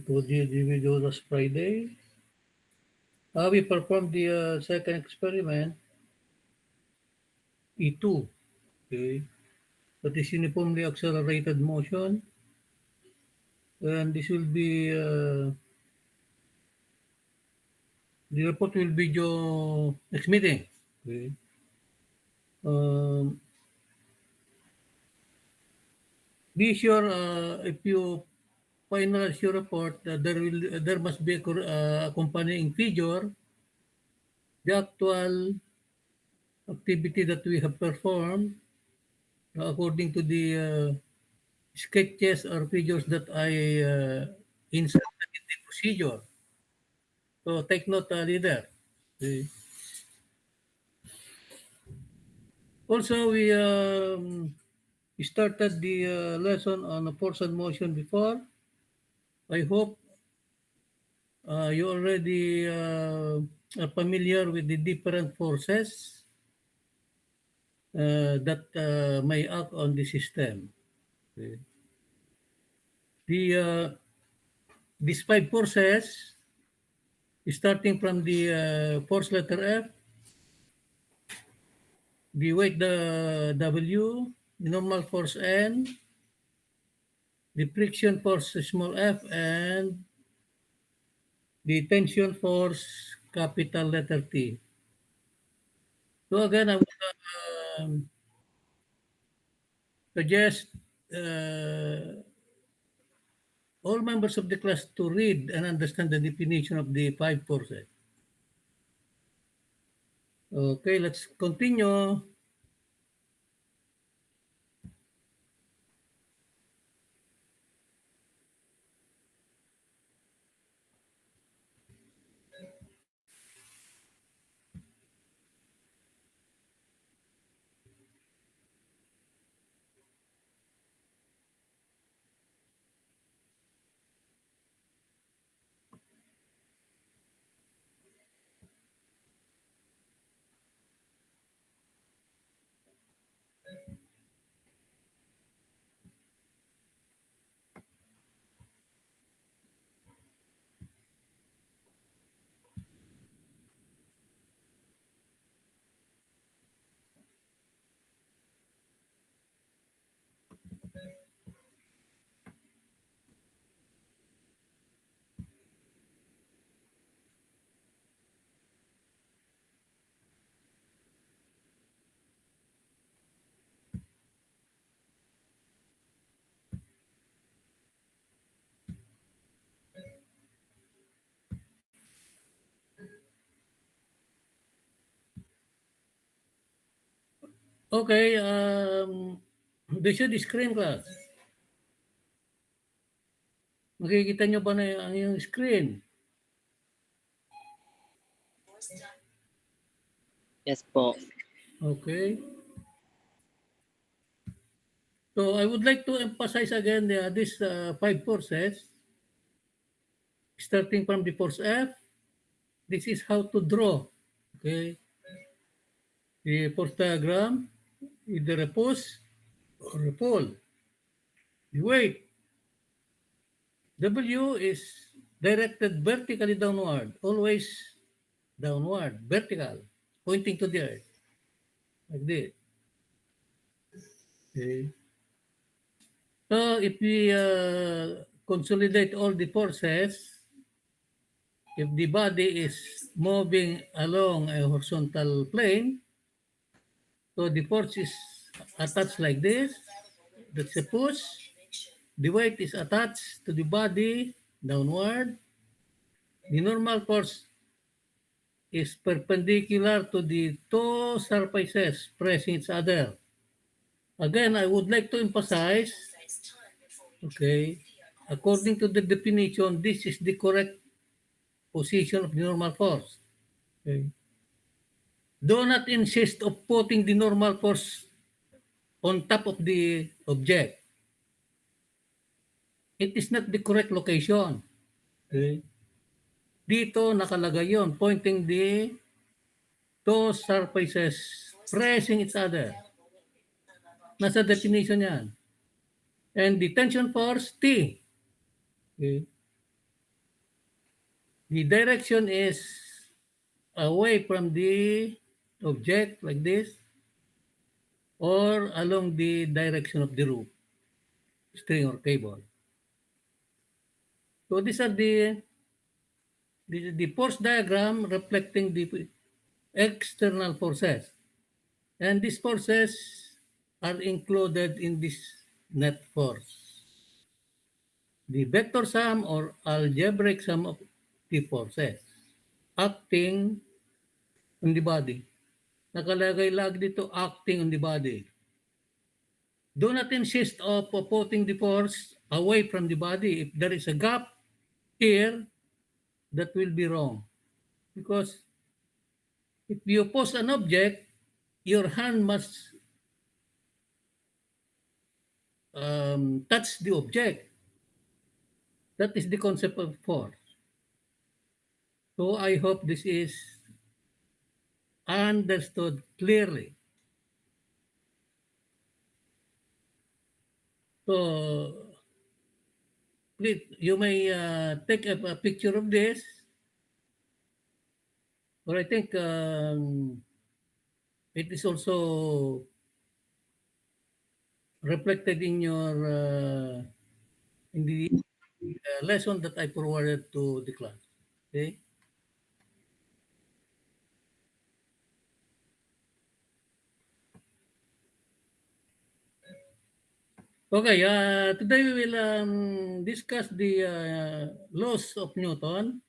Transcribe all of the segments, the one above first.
What did we do last Friday? We performed the second experiment, E2. Okay. That is uniformly accelerated motion. And this will be, the report will be due next meeting. Okay. Um, be sure if you finalize your report, there must be accompanying figure, the actual activity that we have performed according to the sketches or figures that I inserted in the procedure. So take note, leader. Okay. Also, we started the lesson on force and motion before. I hope you already are familiar with the different forces that may act on the system. Okay. The these five forces, starting from the force letter F, the weight the W, the normal force N, the friction force small f, and the tension force capital letter T. So again, I would suggest uh, all members of the class to read and understand the definition of the five forces. Okay, let's continue. Okay, this is the screen class. Makikita nyo ba na yung screen? Yes po. Okay. So I would like to emphasize again these five forces, starting from the force F. This is how to draw. Okay. The force diagram, either a push or a pull. The weight, W is directed vertically downward, always downward, vertical, pointing to the earth, like this. Okay. So if we consolidate all the forces, if the body is moving along a horizontal plane, so the force is attached like this. That's a push. The weight is attached to the body downward. The normal force is perpendicular to the two surfaces pressing each other. Again, I would like to emphasize, okay, according to the definition, this is the correct position of the normal force. Okay. Do not insist of putting the normal force on top of the object. It is not the correct location. Okay. Dito nakalagay yon, pointing the two surfaces pressing each other. Nasa definition yan. And the tension force, T. Okay. the direction is away from the object like this or along the direction of the rope, string or cable. So these are the force diagram reflecting the external forces. And these forces are included in this net force. The vector sum or algebraic sum of the forces acting on the body. Nakalagay lagi dito acting on the body. Do not insist of putting the force away from the body. If there is a gap here, that will be wrong. Because if you pose an object, your hand must touch the object. That is the concept of force. So I hope this is understood clearly. So please, you may take a picture of this, or I think it is also reflected in your in the lesson that I forwarded to the class. Okay. Okay. Today we will discuss the laws of Newton,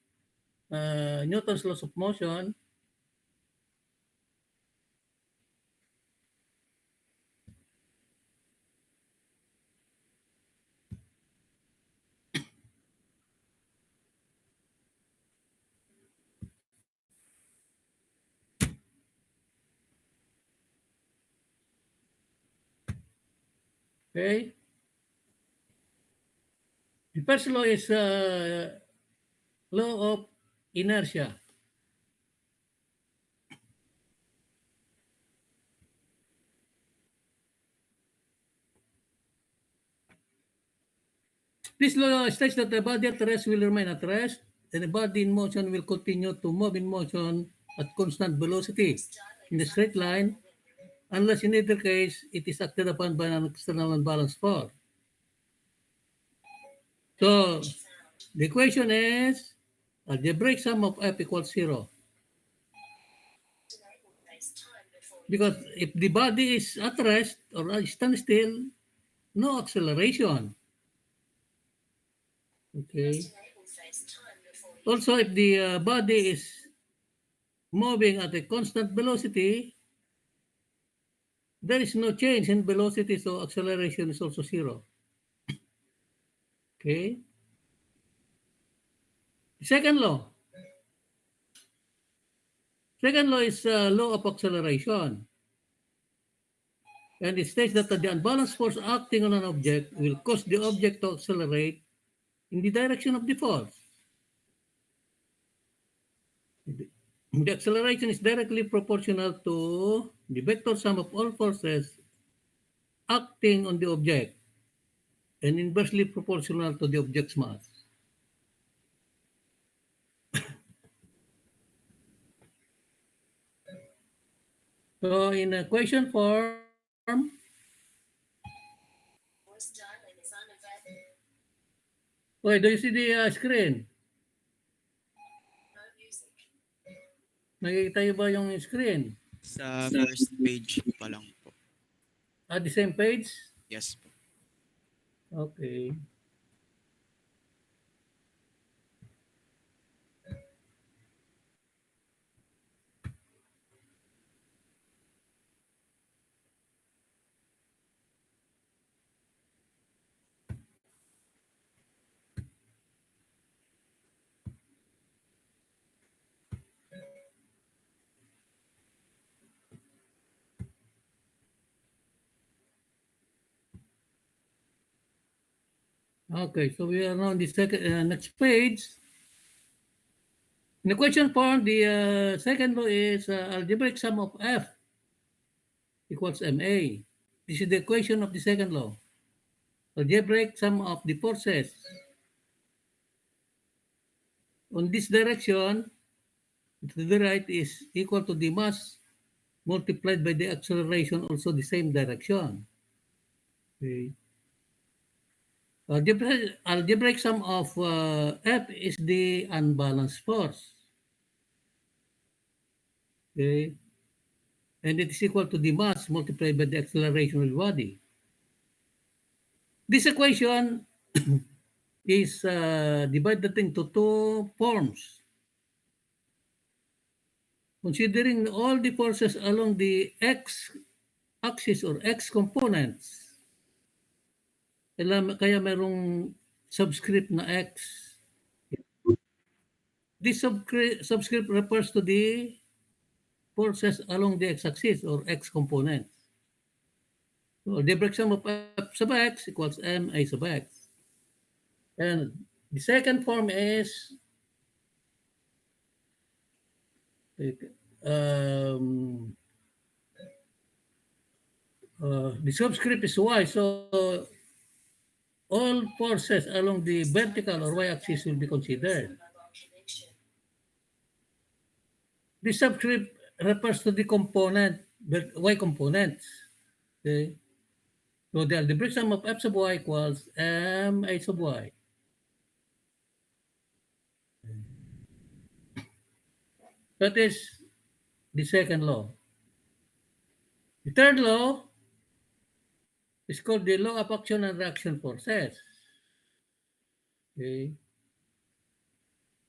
Newton's laws of motion. Okay. The first law is law of inertia. This law states that the body at rest will remain at rest, and the body in motion will continue to move in motion at constant velocity in a straight line, unless in either case it is acted upon by an external unbalanced force. So the equation is algebraic sum of f equals 0. Because if the body is at rest or standstill, no acceleration. Okay. Also, if the body is moving at a constant velocity, there is no change in velocity, so acceleration is also 0. Okay. Second law. Second law is law of acceleration. And it states that the unbalanced force acting on an object will cause the object to accelerate in the direction of the force. The acceleration is directly proportional to the vector sum of all forces acting on the object and inversely proportional to the object's mass. So in equation form, okay, do you see the screen? Nakikita niyo ba yung screen? Sa first page pa lang po. At the same page? Yes po. Okay. Okay, so we are now on the second next page. In the equation form, the second law is algebraic sum of F equals ma. This is the equation of the second law. Algebraic sum of the forces on this direction, to the right is equal to the mass multiplied by the acceleration, also the same direction. Okay. Algebraic sum of F is the unbalanced force. Okay. And it is equal to the mass multiplied by the acceleration of the body. This equation is divided into two forms. Considering all the forces along the x-axis or x components, kaya merong subscript na x. This subscript refers to the forces along the x-axis or x components. So the Algebraic sum of F sub x equals ma sub x. And the second form is um, the subscript is y, so all forces along the vertical or y-axis will be considered. The subscript refers to the component, y components. Okay? So the algebraic sum of f sub y equals ma sub y. That is the second law. The third law is called the law of action and reaction forces. Okay.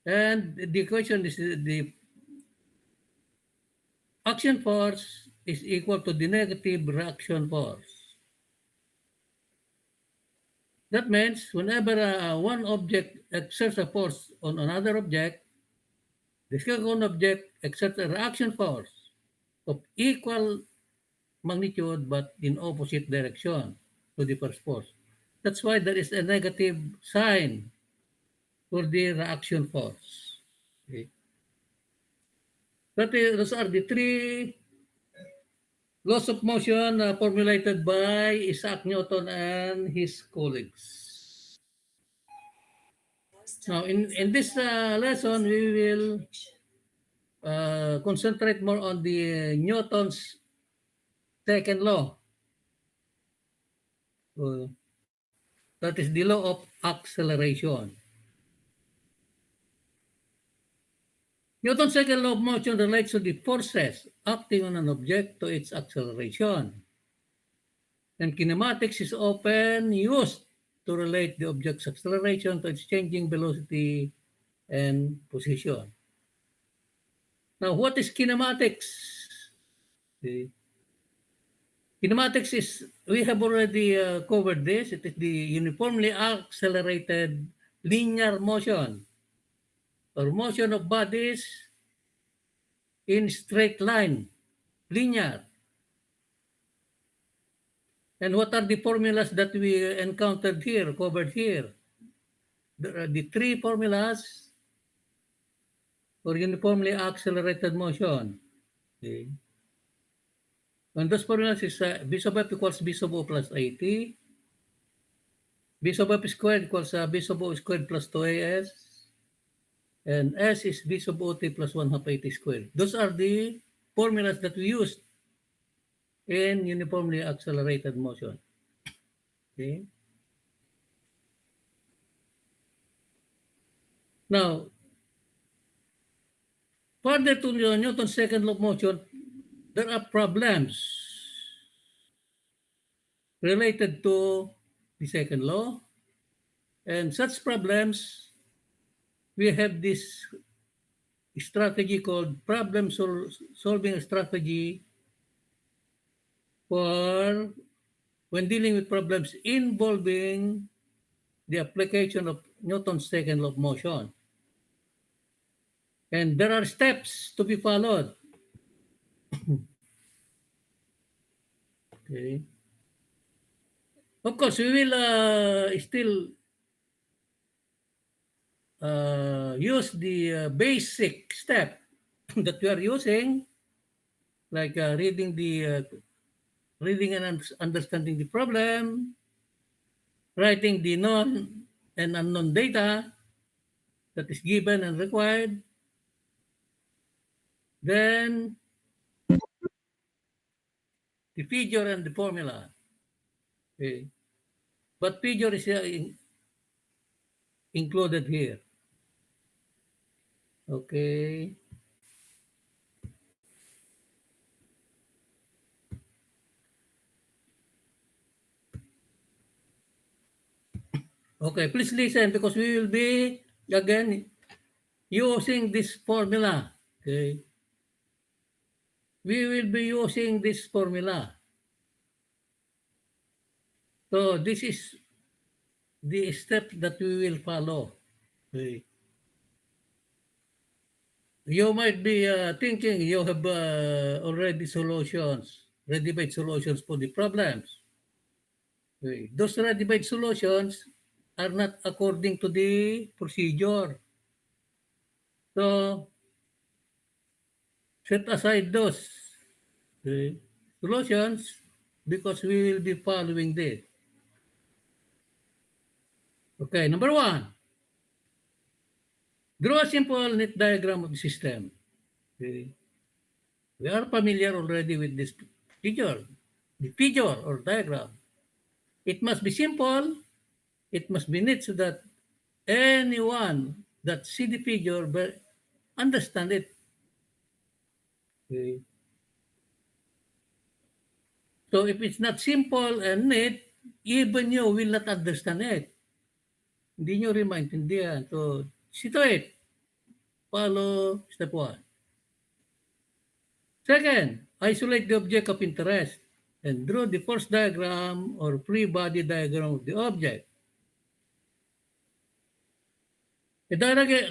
And the equation is the action force is equal to the negative reaction force. That means whenever one object exerts a force on another object, the second object exerts a reaction force of equal magnitude but in opposite direction to the first force. That's why there is a negative sign for the reaction force. Okay. Those are the three laws of motion formulated by Isaac Newton and his colleagues. Now, in this lesson, we will concentrate more on the Newton's second law. That is the law of acceleration. Newton's second law of motion relates to the forces acting on an object to its acceleration. And kinematics is often used to relate the object's acceleration to its changing velocity and position. Now, what is kinematics? Okay. Kinematics is, we have already covered this. It is the uniformly accelerated linear motion or motion of bodies in straight line, linear. And what are the formulas that we encountered here, covered here? The three formulas for uniformly accelerated motion. Okay. And those formulas is v sub f equals v sub o plus at. V sub f squared equals v sub o squared plus 2as. And s is v sub ot plus 1 half at squared. Those are the formulas that we used in uniformly accelerated motion. Okay. Now, further to Newton's second law of motion, there are problems related to the second law. And such problems, we have this strategy called problem solving strategy for when dealing with problems involving the application of Newton's second law of motion. And there are steps to be followed. Okay. Of course, we will still use the basic step that we are using, like reading and understanding the problem, writing the known and unknown data, that is given and required, then the figure and the formula. Okay. But figure is included here. Okay. Okay, please listen because we will be again using this formula. Okay. We will be using this formula. So this is the step that we will follow. Okay. You might be thinking you have already solutions, ready-made solutions for the problems. Okay. Those ready-made solutions are not according to the procedure. So set aside those solutions because we will be following this. Okay, number one, draw a simple neat diagram of the system. Okay. We are familiar already with this figure, the figure or diagram. It must be simple, it must be neat so that anyone that see the figure but understand it. Okay. So if it's not simple and neat, even you will not understand it. Hindi nyo rin maintindihan. So, see to it. Follow step 1. Second, isolate the object of interest and draw the force diagram or free body diagram of the object. A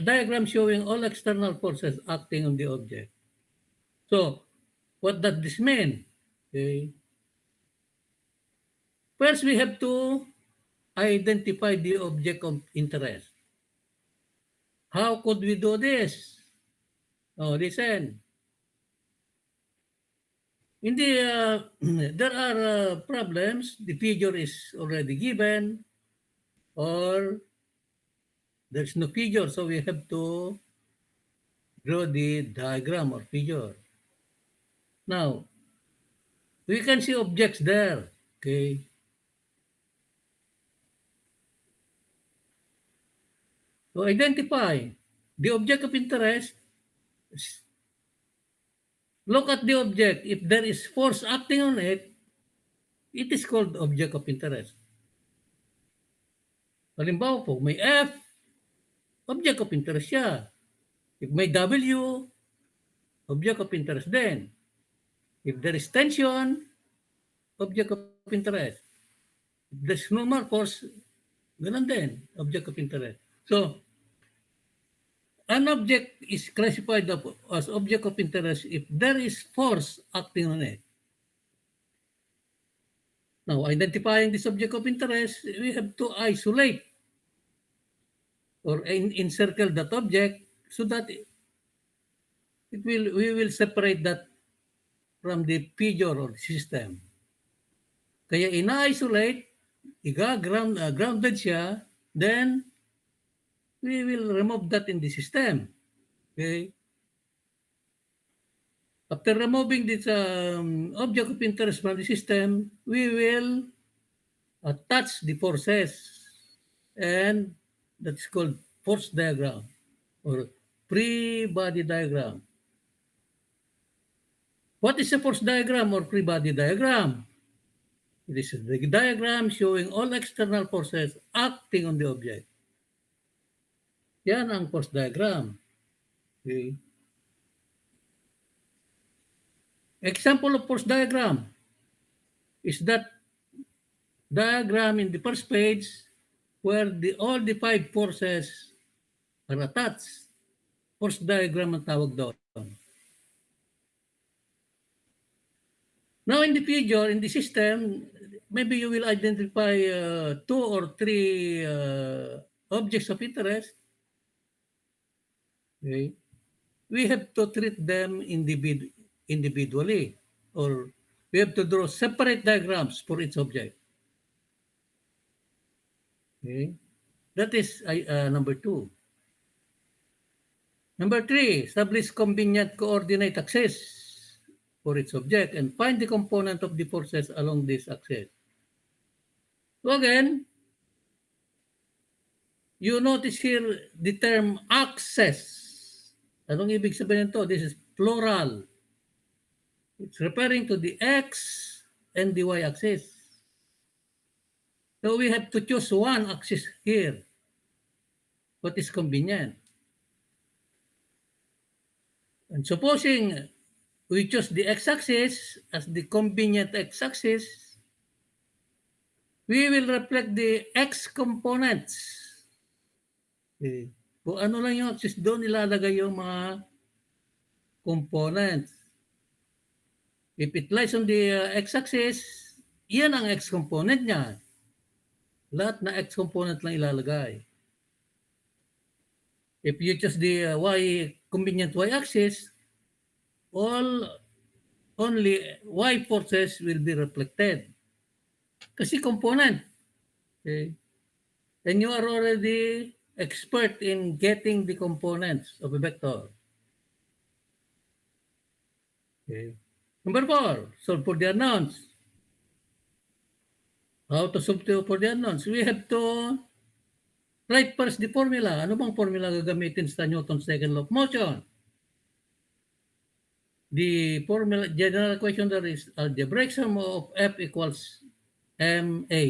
diagram showing all external forces acting on the object. So, what does this mean? Okay. First, we have to identify the object of interest. How could we do this? Oh, listen. In the, there are problems, the figure is already given, or there's no figure, so we have to draw the diagram or figure. Now, we can see objects there, okay? So identify the object of interest, look at the object. If there is force acting on it, it is called object of interest. Halimbawa po, may F, object of interest siya. If may W, object of interest din. If there is tension, object of interest. If there's normal force, ganun din, object of interest. So, an object is classified as object of interest if there is force acting on it. Now, identifying this object of interest, we have to isolate or encircle that object so that we will separate that from the figure or the system. Kaya ina-isolate, grounded siya, then we will remove that in the system. Okay? After removing this object of interest from the system, we will attach the forces, and that's called force diagram or free body diagram. What is a force diagram or free body diagram? It is the diagram showing all external forces acting on the object. Yan ang force diagram. Okay. Example of force diagram is that diagram in the first page where all the 5 forces are attached. Force diagram ang tawag doon. Now in the figure, in the system, maybe you will identify 2 or 3 objects of interest. Okay. We have to treat them individually, or we have to draw separate diagrams for each object. Okay. That is number 2. Number 3, establish convenient coordinate axis for its object and find the component of the forces along this axis. So again, you notice here the term axis. Anong ibig sabihin nito? This is plural. It's referring to the x and the y axis. So we have to choose one axis here. What is convenient? And supposing we choose the x-axis as the convenient x-axis, we will reflect the x components. Okay. Kung ano lang yung axis, doon ilalagay yung mga components. If it lies on the x-axis, yan ang x component niya. Lahat na x component lang ilalagay. If you choose the convenient y-axis, only y forces will be reflected. Kasi component. Okay? And you are already expert in getting the components of a vector. Okay. Number 4, solve for the unknowns. How to solve for the unknowns? We have to write first the formula. Ano bang formula gagamitin sa Newton's second law of motion? The formula, general equation there is algebraic sum of F equals ma.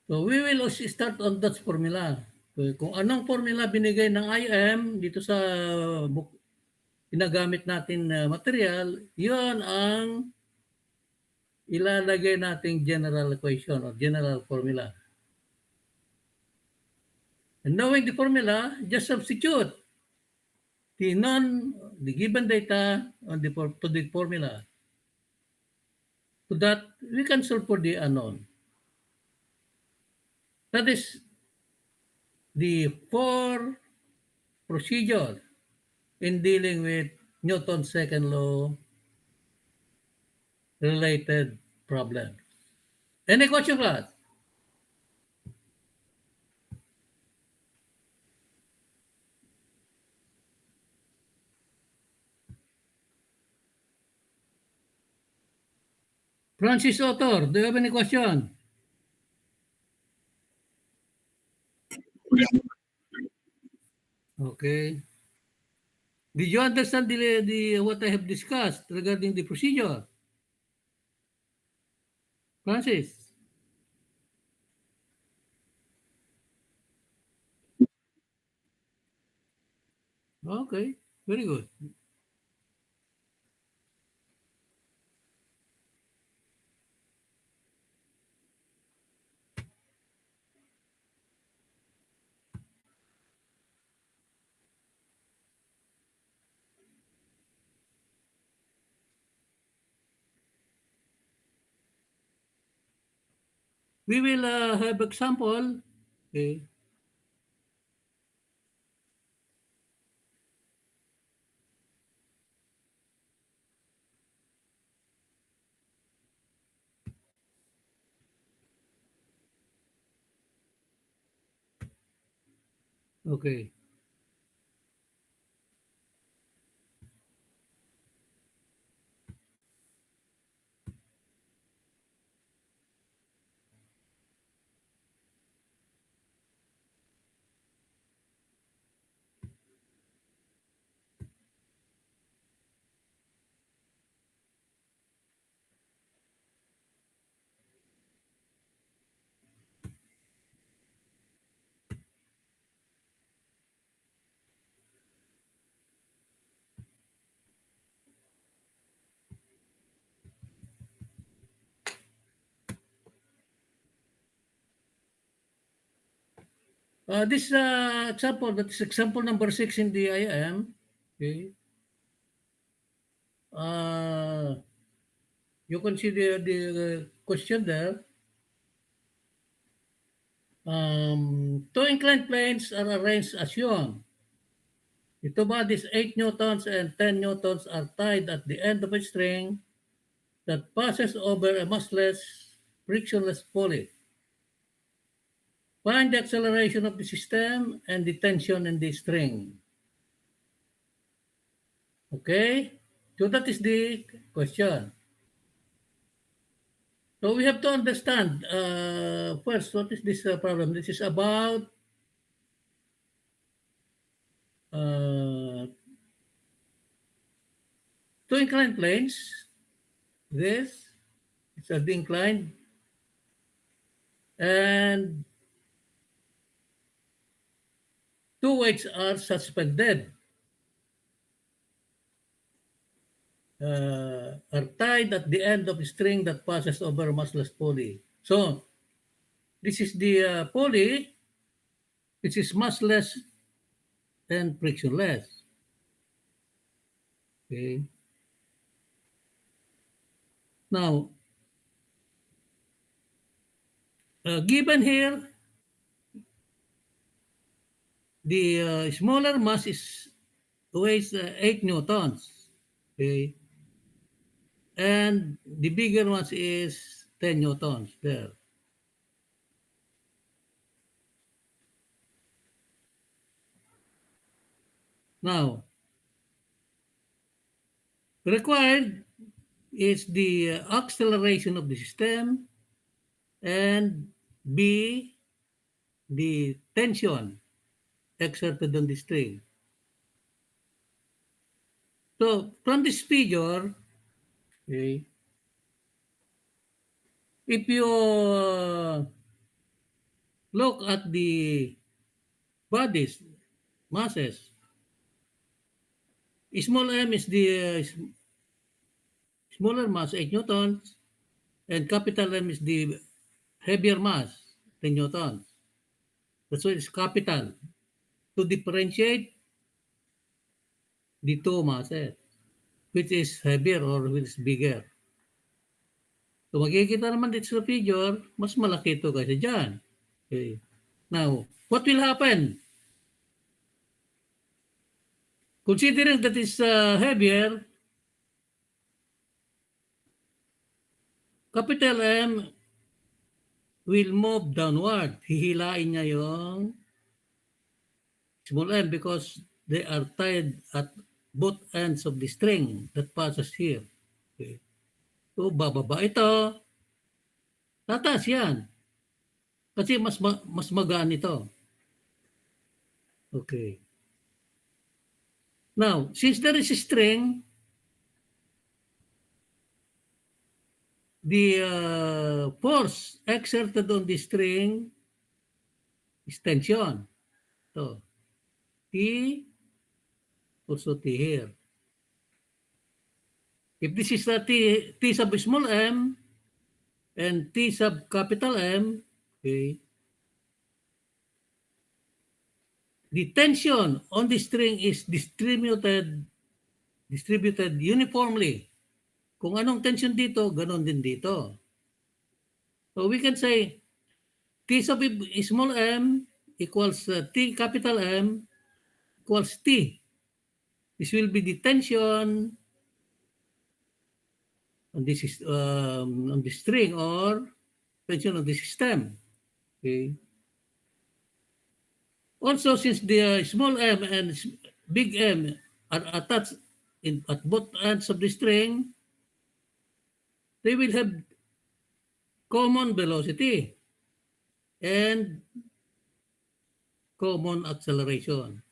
So we will start on that formula. So, kung anong formula binigay ng IM dito sa ginagamit natin na material, yun ang ilalagay nating general equation or general formula. And knowing the formula, just substitute the given data to the formula. So that we can solve for the unknown. That is the 4 procedure in dealing with Newton's second law related problems. Any question, class? Francis Author, do you have any question? Okay. Did you understand the what I have discussed regarding the procedure? Francis? Okay, very good. We will have example. Okay. Okay. This example, that is example number 6 in the IM. Okay. You can see the question there. Two inclined planes are arranged as shown. The two bodies 8 newtons and 10 newtons are tied at the end of a string that passes over a massless, frictionless pulley. Find the acceleration of the system and the tension in the string. Okay? So that is the question. So we have to understand first what is this problem. This is about uh, two inclined planes. This it's a inclined, and two weights are suspended, are tied at the end of a string that passes over massless pulley. So this is the pulley, which is massless and frictionless. Okay. Now, given here, the smaller mass is weighs 8 newtons. Okay. And the bigger one is 10 newtons there. Now, required is the acceleration of the system, and B, the tension exerted on the string. So from this figure, okay, if you look at the bodies, masses, small m is the smaller mass, 8 newtons, and capital M is the heavier mass, 10 newtons. That's why it's capital, to differentiate the two masses, which is heavier or which is bigger. So makikita naman dito sa figure, mas malaki ito kaysa dyan. Okay. Now, what will happen? Considering that is heavier, capital M will move downward. Hihilain niya yung small m because they are tied at both ends of the string that passes here. Okay. So, bababa ito. Tataas yan. Kasi mas magaan ito. Okay. Now, since there is a string, the force exerted on the string is tension. So, T, also T here. If this is a T sub small m and T sub capital M, okay, the tension on the string is distributed uniformly. Kung anong tension dito, ganon din dito. So we can say T sub small m equals T capital M equals T. This will be the tension on this on the string or tension on the system. Okay. Also, since the small m and big M are attached at both ends of the string, they will have common velocity and common acceleration.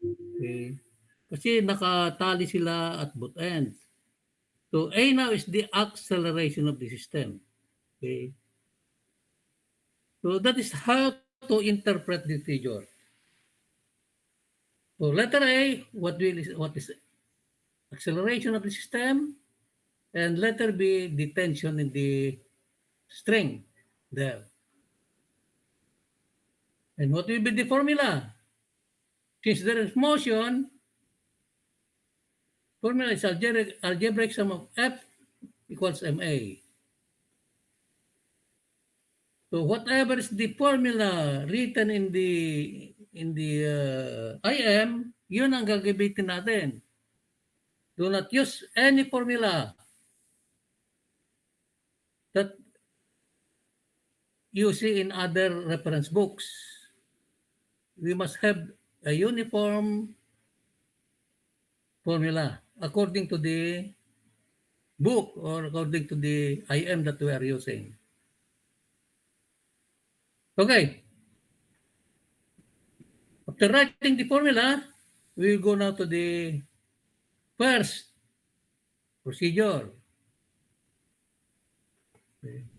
Okay. Kasi nakatali sila at both ends. So A now is the acceleration of the system. Okay. So that is how to interpret the figure. So letter A, what is acceleration of the system, and letter B, the tension in the string there. And what will be the formula? Since there is motion, formula is algebraic sum of F equals MA. So whatever is the formula written in the IM, yun ang gagamitin natin. Do not use any formula that you see in other reference books. We must have a uniform formula according to the book or according to the IM that we are using. Okay. After writing the formula, we will go now to the first procedure. Okay.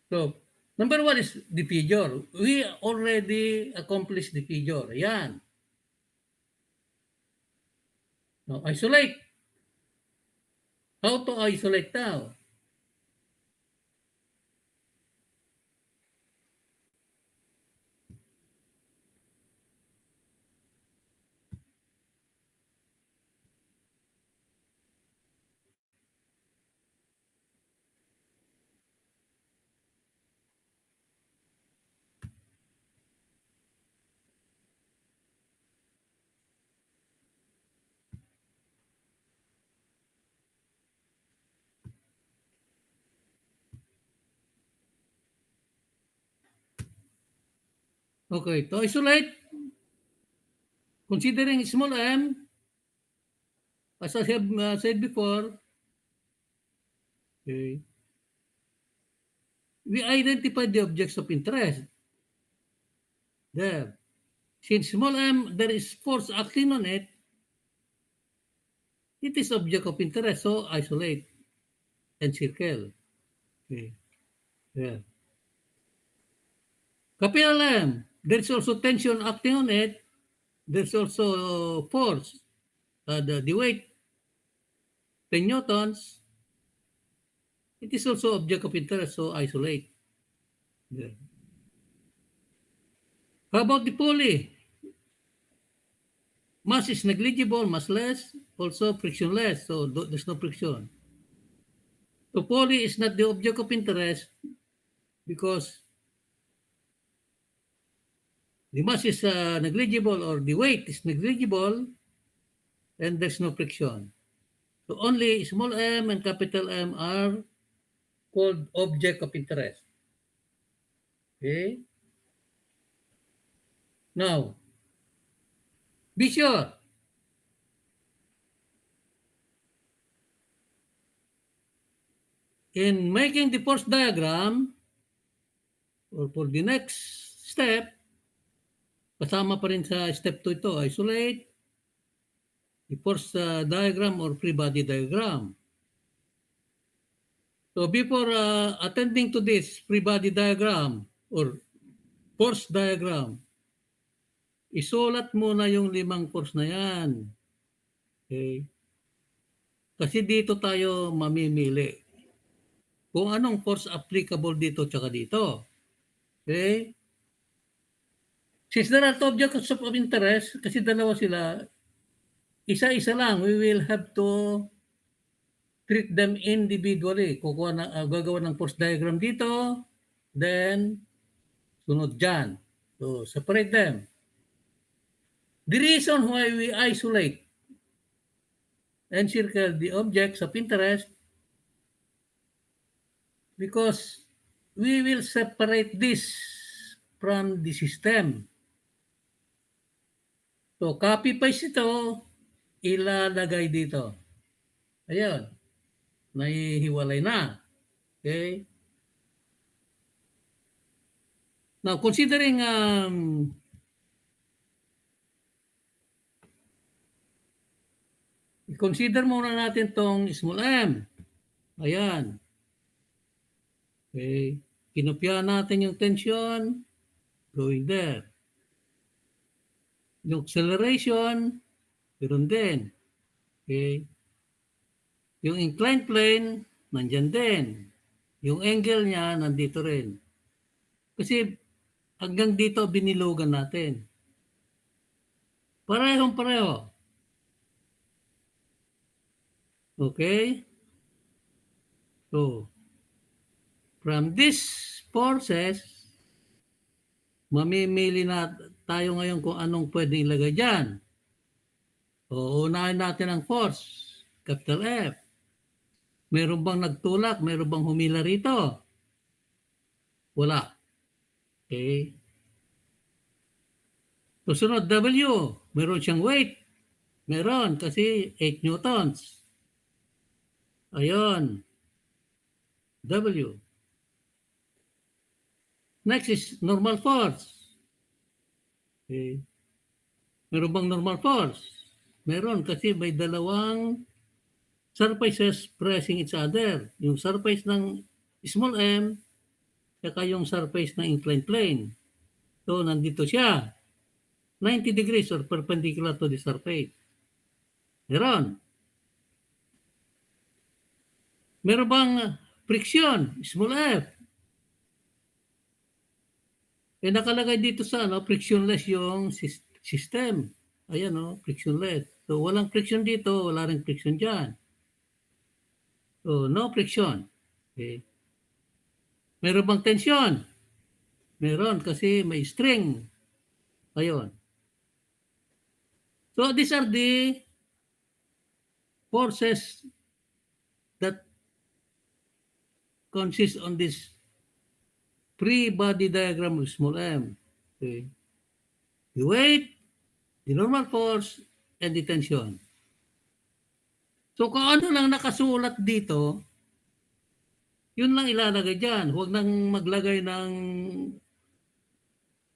So, number one is the figure. We already accomplished the figure. Yan. Now, isolate. How to isolate now? Okay, to isolate, considering small m, as I have said before, okay, we identify the objects of interest. There. Since small m, there is force acting on it, it is object of interest, so isolate and circle. Okay. Yeah. Capital M, there's also tension acting on it. There's also force, the weight, 10 newtons. It is also object of interest, so isolate. Yeah. How about the pulley? Mass is negligible, mass less, also frictionless, so there's no friction. So pulley is not the object of interest because the mass is negligible or the weight is negligible and there's no friction. So only small m and capital M are called object of interest. Okay? Now, be sure. In making the force diagram, or for the next step, kasama pa rin sa step 2 ito, isolate, the force diagram or free body diagram. So before attending to this free body diagram or force diagram, isulat muna yung 5 force na yan. Okay? Kasi dito tayo mamimili kung anong force applicable dito tsaka dito. Okay? Since there are two objects of interest, kasi dalawa sila, isa-isa lang, we will have to treat them individually. Gagawa ng force diagram dito, then sunod dyan. So, separate them. The reason why we isolate and circle the objects of interest, because we will separate this from the system. So, copy-paste ito, ilalagay dito. Ayan. Nahihiwalay na. Okay? Now, considering consider muna natin tong small m. Ayan. Okay. Kinopya natin yung tension, going there. Yung acceleration, meron din. Okay. Yung inclined plane, nandyan din. Yung angle niya, nandito rin. Kasi hanggang dito binilugan natin. Parehong pareho. Okay? So, from these forces, mamimili na tayo ngayon kung anong pwedeng ilagay dyan. So, unahin natin ang force, capital F. Meron bang nagtulak? Meron bang humila rito? Wala. Okay? Susunod, W. Meron siyang weight. Meron kasi 8 newtons. Ayun. W. Next is normal force. Okay. Meron bang normal force? Meron kasi may dalawang surfaces pressing each other. Yung surface ng small m, saka yung surface ng inclined plane. So, nandito siya. 90 degrees or perpendicular to the surface. Meron. Meron bang friction? Small f. Eh, nakalagay dito sa frictionless yung system. Ayan, frictionless. So, walang friction dito, wala ring friction dyan. So, no friction. Okay. Meron bang tension? Meron kasi may string. Ayun. So, these are the forces that consist on this free body diagram of small m. Okay. The weight, the normal force, and the tension. So, kung ano lang nakasulat dito, yun lang ilalagay dyan. Huwag nang maglagay ng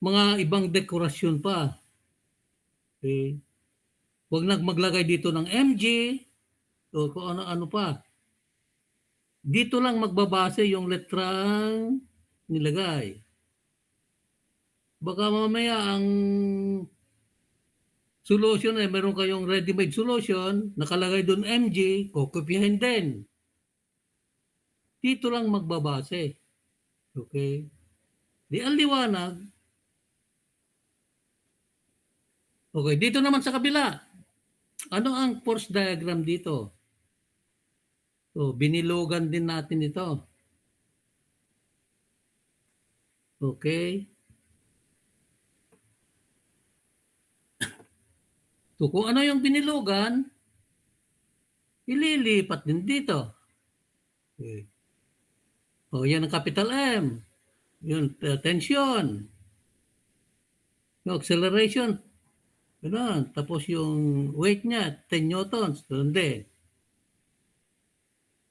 mga ibang dekorasyon pa. Okay. Huwag nang maglagay dito ng mg o kung ano-ano pa. Dito lang magbabase yung letrang nilagay. Baka mamaya ang solution ay meron kayong ready-made solution, nakalagay doon mg, kokopyahin din. Dito lang magbabase. Okay? Di ang liwanag. Okay, dito naman sa kabila. Ano ang force diagram dito? So, binilugan din natin ito. Okay? So, kung ano yung binilugan, ililipat din dito. Okay. O, yan ang capital M. Yung tension. Yung acceleration. Ganun. Tapos yung weight niya, 10 newtons. Ganun din.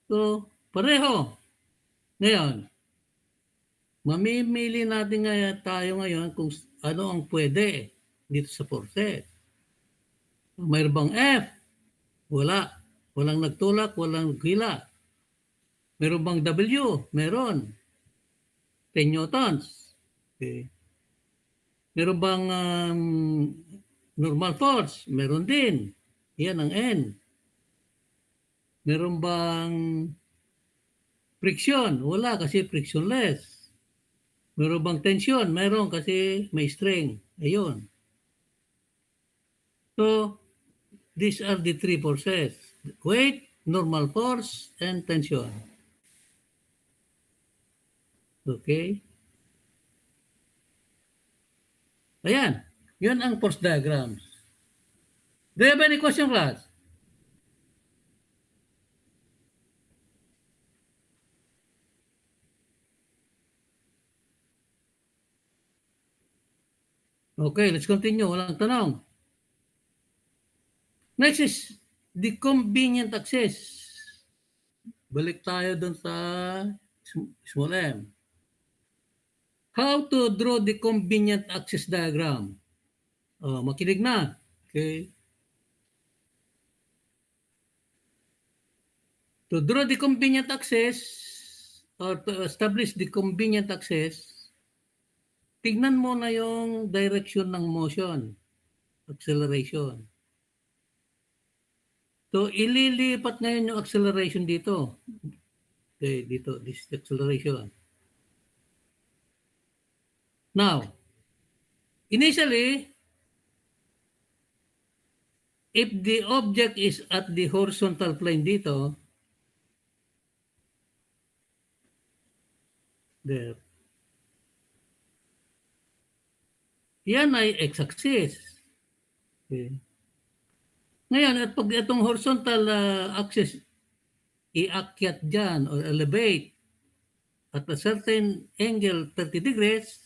So, pareho. Ngayon, mamimili natin tayo ngayon kung ano ang pwede dito sa forces. Mayroon bang F? Wala. Walang nagtulak, walang nagkila. Meron bang W? Meron. 10 newtons. Okay. Meron bang normal force? Meron din. Yan ang N. Meron bang friction? Wala kasi frictionless. Meron bang tension? Meron kasi may string. Ayun. So, these are the three forces. Weight, normal force, and tension. Okay? Ayan. Yun ang force diagrams. Do you have any question, class? Okay, let's continue. Walang tanong. Next is the convenient access. Balik tayo dun sa small m. How to draw the convenient access diagram? Makinig na. Okay. To draw the convenient access or to establish the convenient access, tignan mo na yung direction ng motion, acceleration. So, ililipat ngayon yung acceleration dito. Okay, dito, this acceleration. Now, initially, if the object is at the horizontal plane dito, there, yan ay x-axis. Okay. Ngayon, at pag itong horizontal axis, iakyat dyan or elevate, at a certain angle 30 degrees,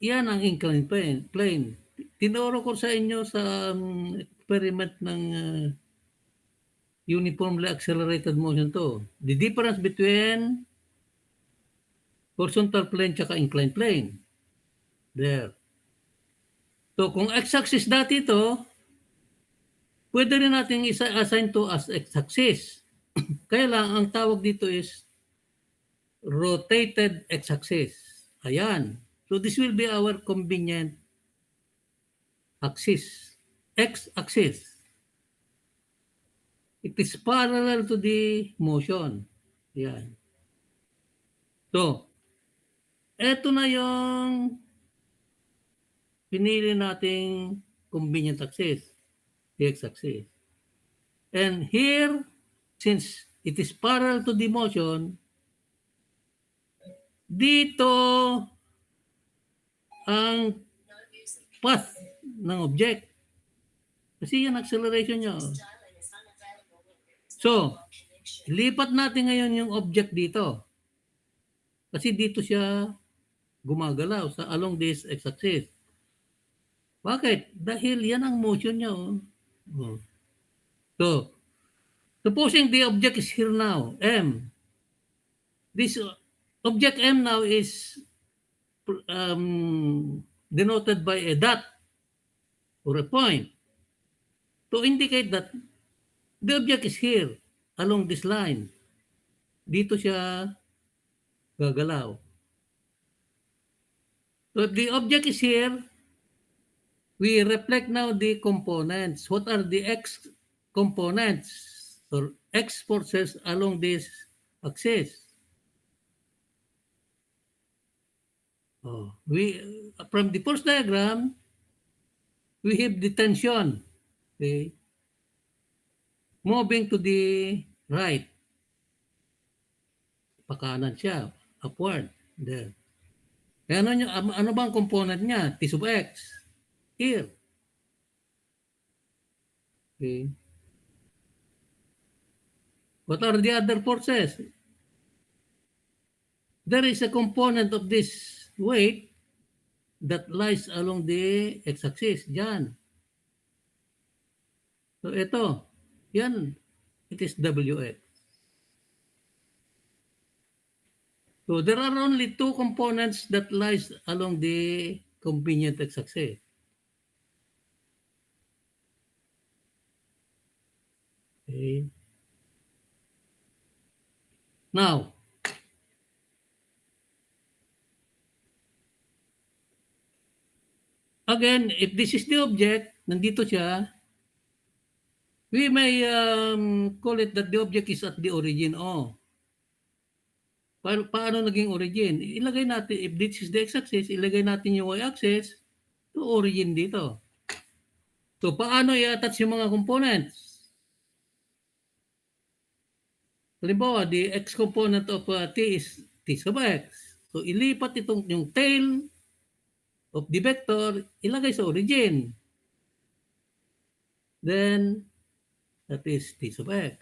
yan ang inclined plane. Tinuro ko sa inyo sa experiment ng uniformly accelerated motion to. The difference between horizontal plane tsaka inclined plane. There. So kung x-axis dati ito, pwede rin natin assign to as x-axis. Kaya lang, ang tawag dito is rotated x-axis. Ayan. So this will be our convenient axis. X-axis. It is parallel to the motion. Ayan. So, eto na yung pinili nating convenient axis. The x-axis. And here, since it is parallel to the motion, dito ang path ng object. Kasi yung acceleration niya. So, lipat natin ngayon yung object dito. Kasi dito siya gumagalaw sa along this x-axis. Bakit? Dahil yan ang motion niya. Oh. So, supposing the object is here now, M. This object M now is denoted by a dot or a point to indicate that the object is here along this line. Dito siya gagalaw. So if the object is here, we reflect now the components. What are the x components or x forces along this axis? From the first diagram, we have the tension, okay, moving to the right. Pakanan siya, upward. There. Ano bang component niya? T sub x. Here. Okay. What are the other forces? There is a component of this weight that lies along the x-axis. Diyan. So ito. Yan. It is Wx. So there are only two components that lies along the convenient x-axis. Okay. Now, again, if this is the object, nandito siya, we may call it that the object is at the origin. Paano naging origin? Ilagay natin, if this is the x-axis, ilagay natin yung y-axis to origin dito. So, paano i-attach yung mga components? Halimbawa, the x component of t is t sub x. So, ilipat itong yung tail of the vector, ilagay sa origin. Then, that is t sub x.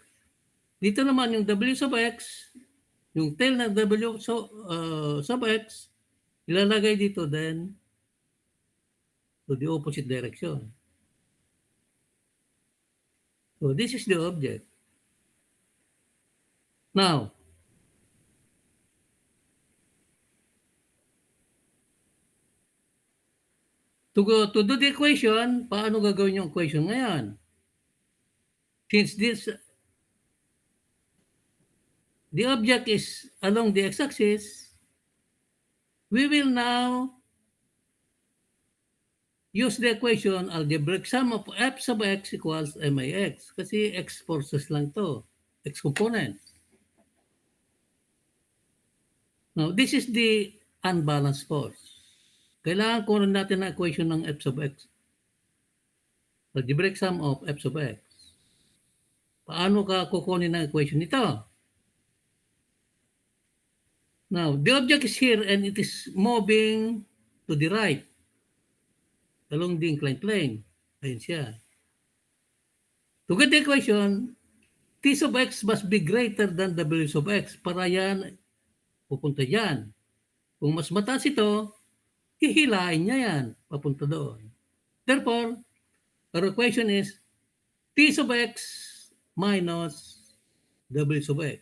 Dito naman yung w sub x, yung tail ng w sub x, ilalagay dito then to the opposite direction. So this is the object. Now, to do the equation, paano gagawin yung equation ngayon? Since the object is along the x-axis, we will now use the equation algebraic sum of f sub x equals mix. Kasi x forces lang to, x components. Now, this is the unbalanced force. Kailangan kunin natin ang equation ng f sub x. Algebraic sum of f sub x. Paano ka kukunin ang equation nito? Now, the object is here and it is moving to the right along the inclined plane. Ayun siya. To get the equation, T sub x must be greater than W sub x para yan pupunta dyan. Kung mas mataas ito, hihilain niya yan papunta doon. Therefore, our equation is T sub x minus W sub x.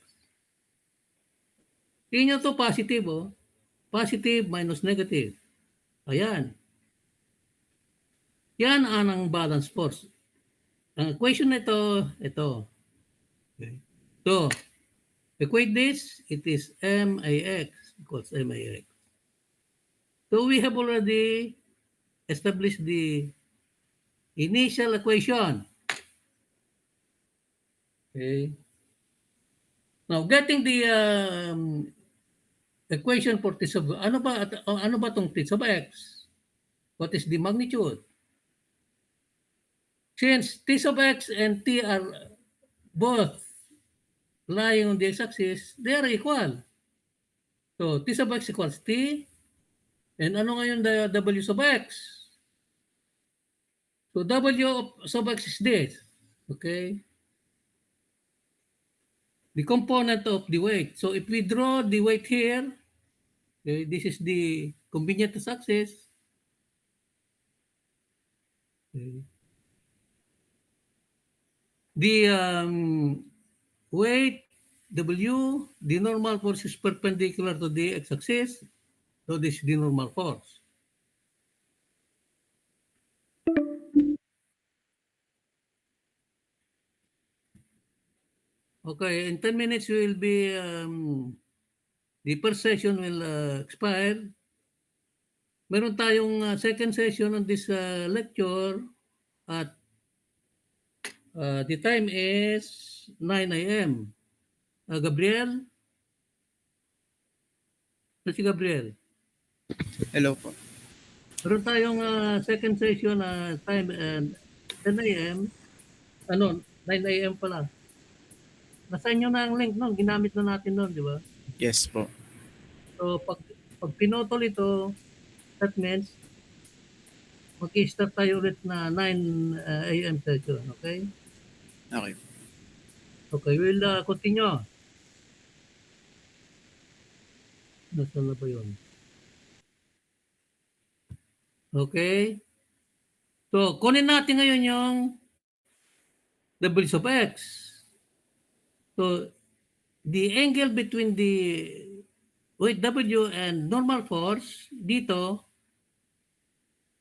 Tingnan nyo to positive, oh. Positive minus negative. Ayan. Yan ang balance force. Ang equation nito, ito. Okay. So, equate this, it is MAX equals MAX. So, we have already established the initial equation. Okay. Now, getting the equation for T sub, ano ba tong T sub x? What is the magnitude? Since T sub x and T are both lying on the x-axis, they are equal. So, T sub x equals T. And ano ngayon the W sub x? So, W sub x is this. Okay? The component of the weight. So, if we draw the weight here, okay, this is the convenient axis. Okay. The weight W, the normal force is perpendicular to the x-axis. So this is the normal force. Okay, in 10 minutes we will be, the first session will expire. Meron tayong second session on this lecture at the time is 9 a.m. Gabriel? Si Gabriel? Hello po. Meron tayong second session time 10 a.m. 9 a.m. pala. Nasa inyo na ang link noon, ginamit na natin noon, di ba? Yes po. So pag pinotol ito, that means mag-start tayo ulit na 9 a.m. session, okay? Okay. Okay, we'll continue. Nasaan na ba yun? Okay. So, kunin natin ngayon yung W sub x. So, the angle between the weight W and normal force dito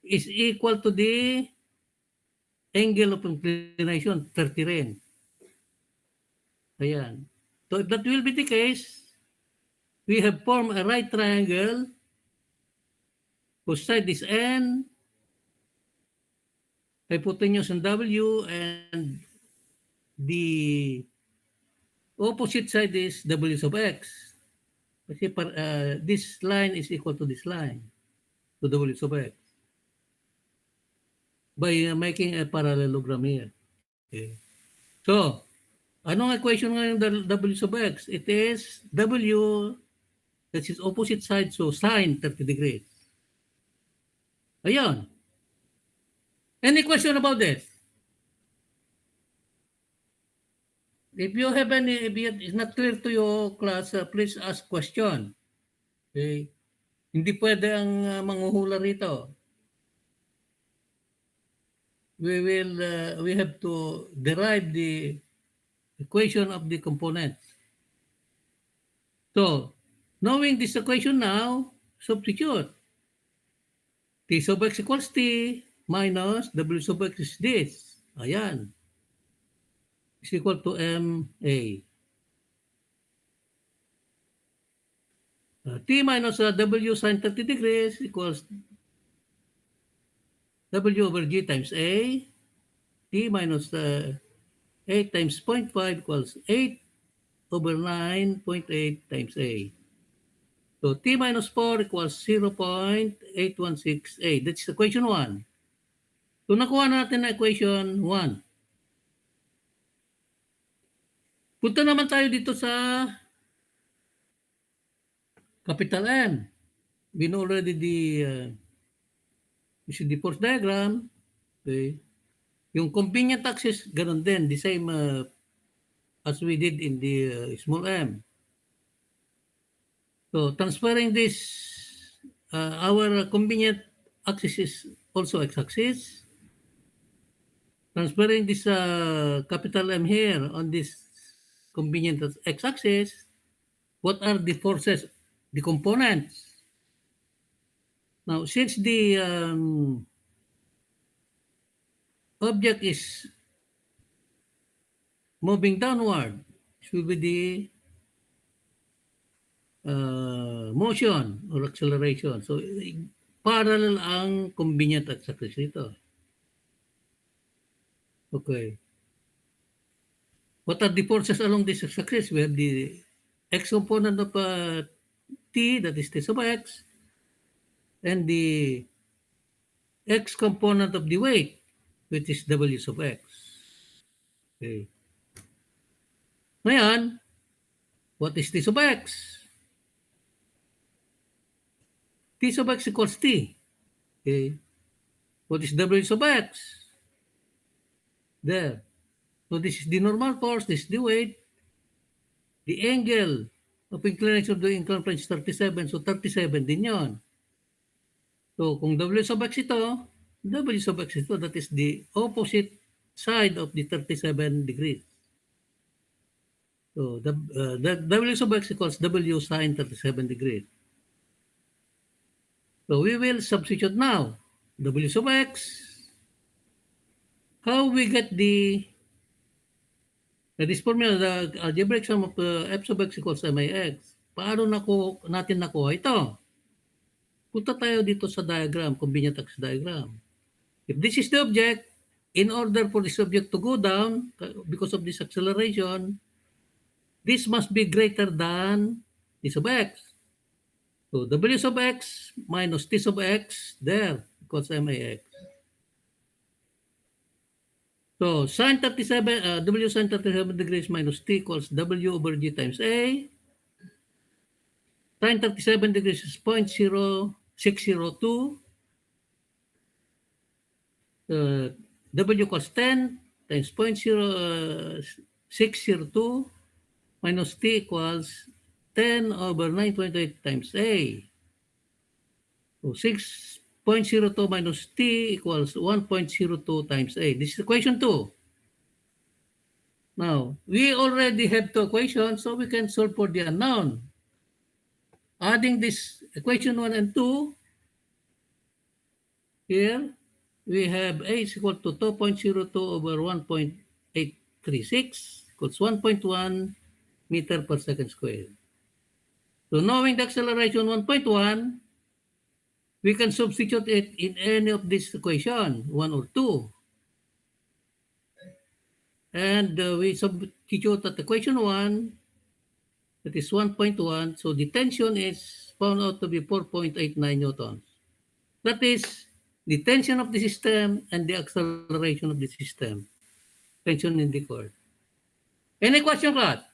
is equal to the angle of inclination, 30 rin. Ayan. So, if that will be the case, we have formed a right triangle whose side is N, hypotenuse on W, and the opposite side is W sub x. Kasi this line is equal to this line, to W sub x. By making a parallelogram here. Okay. So, anong equation ngayon W sub x? It is W, that is opposite side, so sine 30 degrees. Ayan. Any question about this? If you have any, if it's not clear to your class, please ask question. Okay? Hindi pwede ang manghuhula rito. We have to derive the equation of the components. So, knowing this equation now, substitute. T sub x equals T minus W sub x is this. Ayan. Is equal to MA. T minus W sine 30 degrees equals W over G times A. T minus 8 times 0.5 equals 8 over 9.8 times A. So T minus 4 equals 0.8168. That's equation 1. So nakuha natin na equation 1. Punta naman tayo dito sa capital M. We know already the force diagram. Okay. Yung convenient axis, ganun din. The same as we did in the small m. So transferring this, our convenient axis is also x-axis. Transferring this capital M here on this convenient x-axis, what are the forces, the components? Now, since the object is moving downward, it will be the motion or acceleration. So, parallel ang convenient x-axis ito. Okay. What are the forces along this x-axis? We have the x component of t, that is t sub x, and the x component of the weight, which is w sub x. Okay. Ngayon, what is t sub x? T sub x equals t. Okay. What is w sub x? There. So this is the normal force, this is the weight. The angle of inclination of the inclined plane is 37. So 37 din yon. So kung w sub x ito, w sub x ito, that is the opposite side of the 37 degrees. So the w sub x equals w sine 37 degrees. So we will substitute now w sub x. How we get this formula, the algebraic sum of f sub x equals mix. Paano natin nakuha ito? Punta tayo dito sa diagram, convenient axis diagram. If this is the object, in order for this object to go down, because of this acceleration, this must be greater than t sub x. So w sub x minus t sub x, there, equals mix. So sine 37, w sine 37 degrees minus t equals w over g times a. Sine 37 degrees is 0.0602. W equals 10 times 0.0602 minus t equals 10 over 9.8 times a. So 6.02 minus t equals 1.02 times a. This is equation 2. Now, we already have two equations, so we can solve for the unknown. Adding this equation 1 and 2, here, we have a is equal to 2.02 over 1.836 equals 1.1 meter per second squared. So knowing the acceleration 1.1, we can substitute it in any of this equation, 1 or 2. And we substitute at equation 1, that is 1.1. So the tension is found out to be 4.89 newtons. That is the tension of the system and the acceleration of the system. Tension in the cord. Any question, Kat?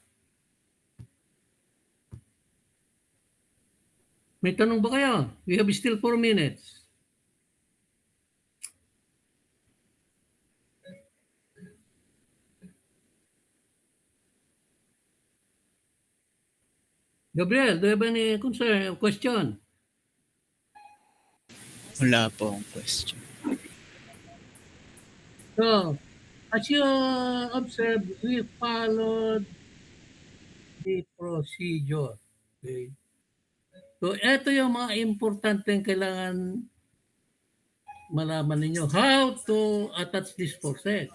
May tanong ba kayo? We have still 4 minutes. Gabriel, do you have any concern, question? Wala po akong question. So, as you observe, we followed the procedure. Okay? So, ito yung mga importanteng kailangan malaman ninyo. How to attach this forces.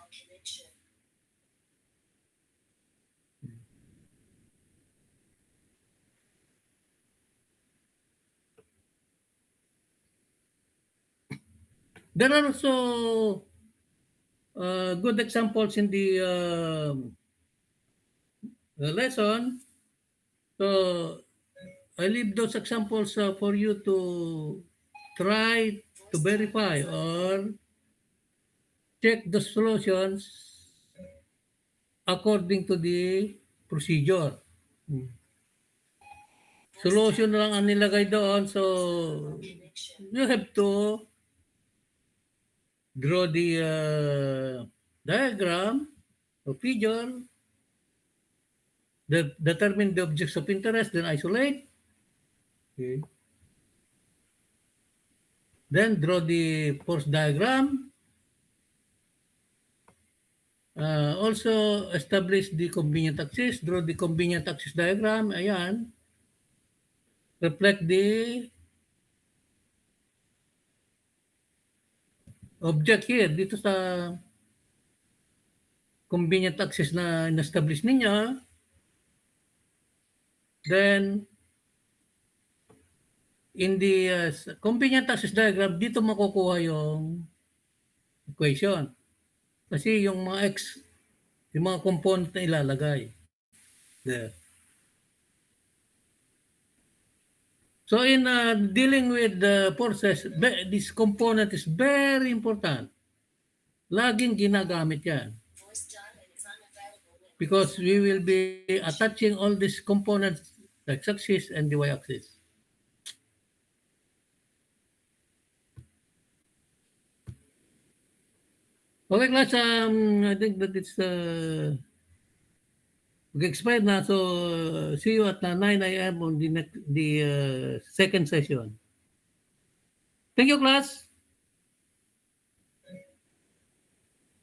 There are also good examples in the lesson. So, I leave those examples for you to try to verify or check the solutions according to the procedure. Solution na lang ang nilagay doon. So, you have to draw the diagram or figure determine the objects of interest, then isolate. Okay. Then draw the force diagram. Also establish the convenient axis. Draw the convenient axis diagram. Ayan. Reflect the object here dito sa convenient axis na in-establish ninyo. Then, in the convenient axis diagram, dito makukuha yung equation. Kasi yung mga x, yung mga component na ilalagay. There. So in dealing with the forces, this component is very important. Laging ginagamit yan. Because we will be attaching all these components, the x-axis and the y-axis. Okay, class, I think that it's expired na. So, see you at 9 a.m. on the second session. Thank you, class.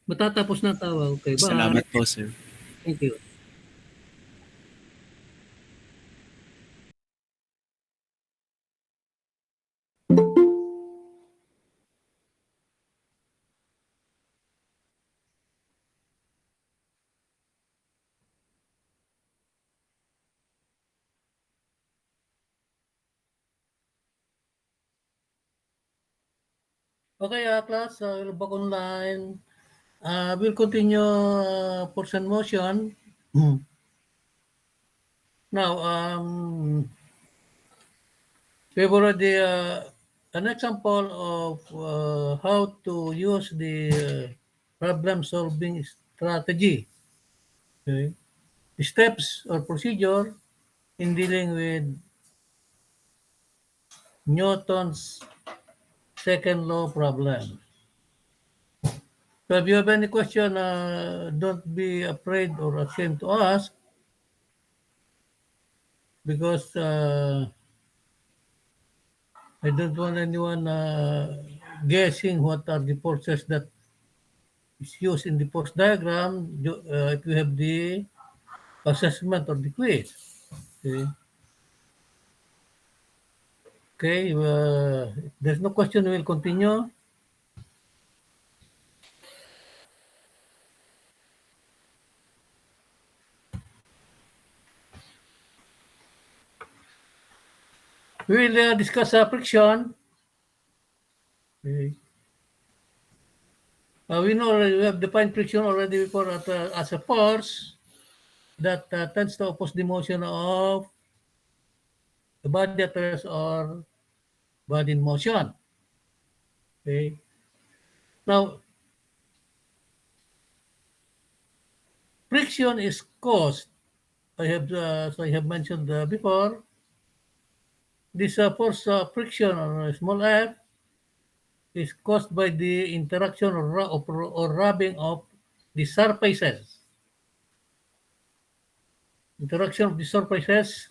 Matatapos na tawa. Okay, bye. Salamat po, sir. Thank you. Okay, class, we're back online. We'll continue portion motion. Now, we've already an example of how to use the problem-solving strategy. Okay, the steps or procedure in dealing with Newton's second law problem. So if you have any question, don't be afraid or ashamed to ask, because I don't want anyone guessing what are the forces that is used in the force diagram if you have the assessment or the quiz. Okay. Okay, if there's no question, we will continue. We will discuss friction. Okay. We know we have defined friction already before as a force that tends to oppose the motion of the body at rest or body in motion. Okay. Now, friction is caused. So I have mentioned before. This force friction or small f is caused by the interaction or rubbing of the surfaces. Interaction of the surfaces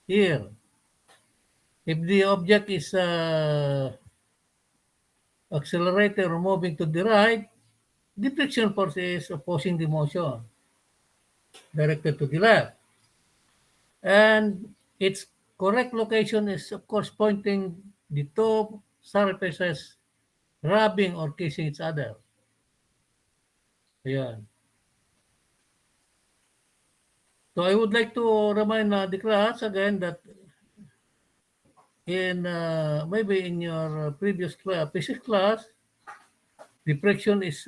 here. If the object is accelerated or moving to the right, the friction force is opposing the motion directed to the left. And its correct location is, of course, pointing the two surfaces rubbing or kissing each other. Ayan. So I would like to remind the class again that in maybe in your previous physics class, the friction is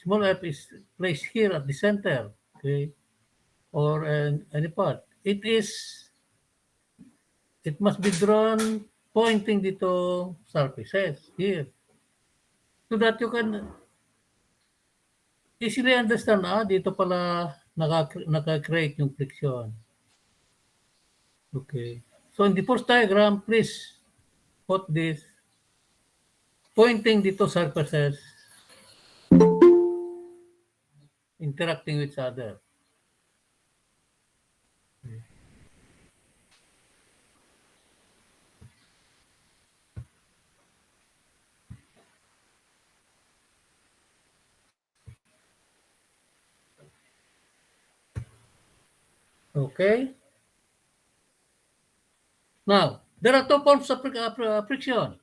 small f is placed here at the center, okay, or any part. It must be drawn pointing dito surfaces here, so that you can easily understand, dito pala naka-create yung friction. Okay. So in the first diagram, please put this pointing dito surfaces. interacting with each other. Okay? Now, there are two forms of friction.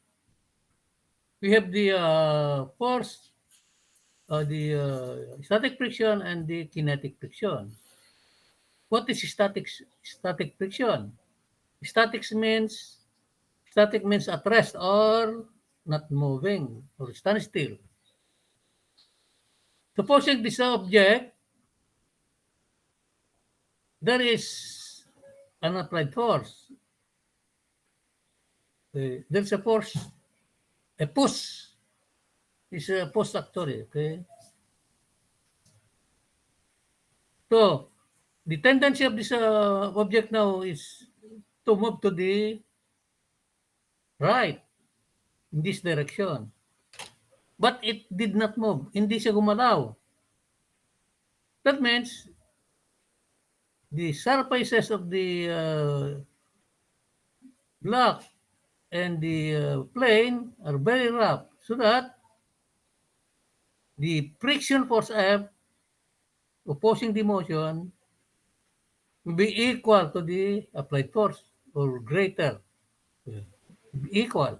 We have the force, the static friction and the kinetic friction. What is static friction? Static means at rest or not moving or stand still. Supposing this object, there is an applied force. There's a force, a push. It's a push actually. Okay. So the tendency of this object now is to move to the right in this direction. But it did not move. Hindi siya gumalaw. That means the surfaces of the block and the plane are very rough, so that the friction force F opposing the motion will be equal to the applied force or greater. Equal.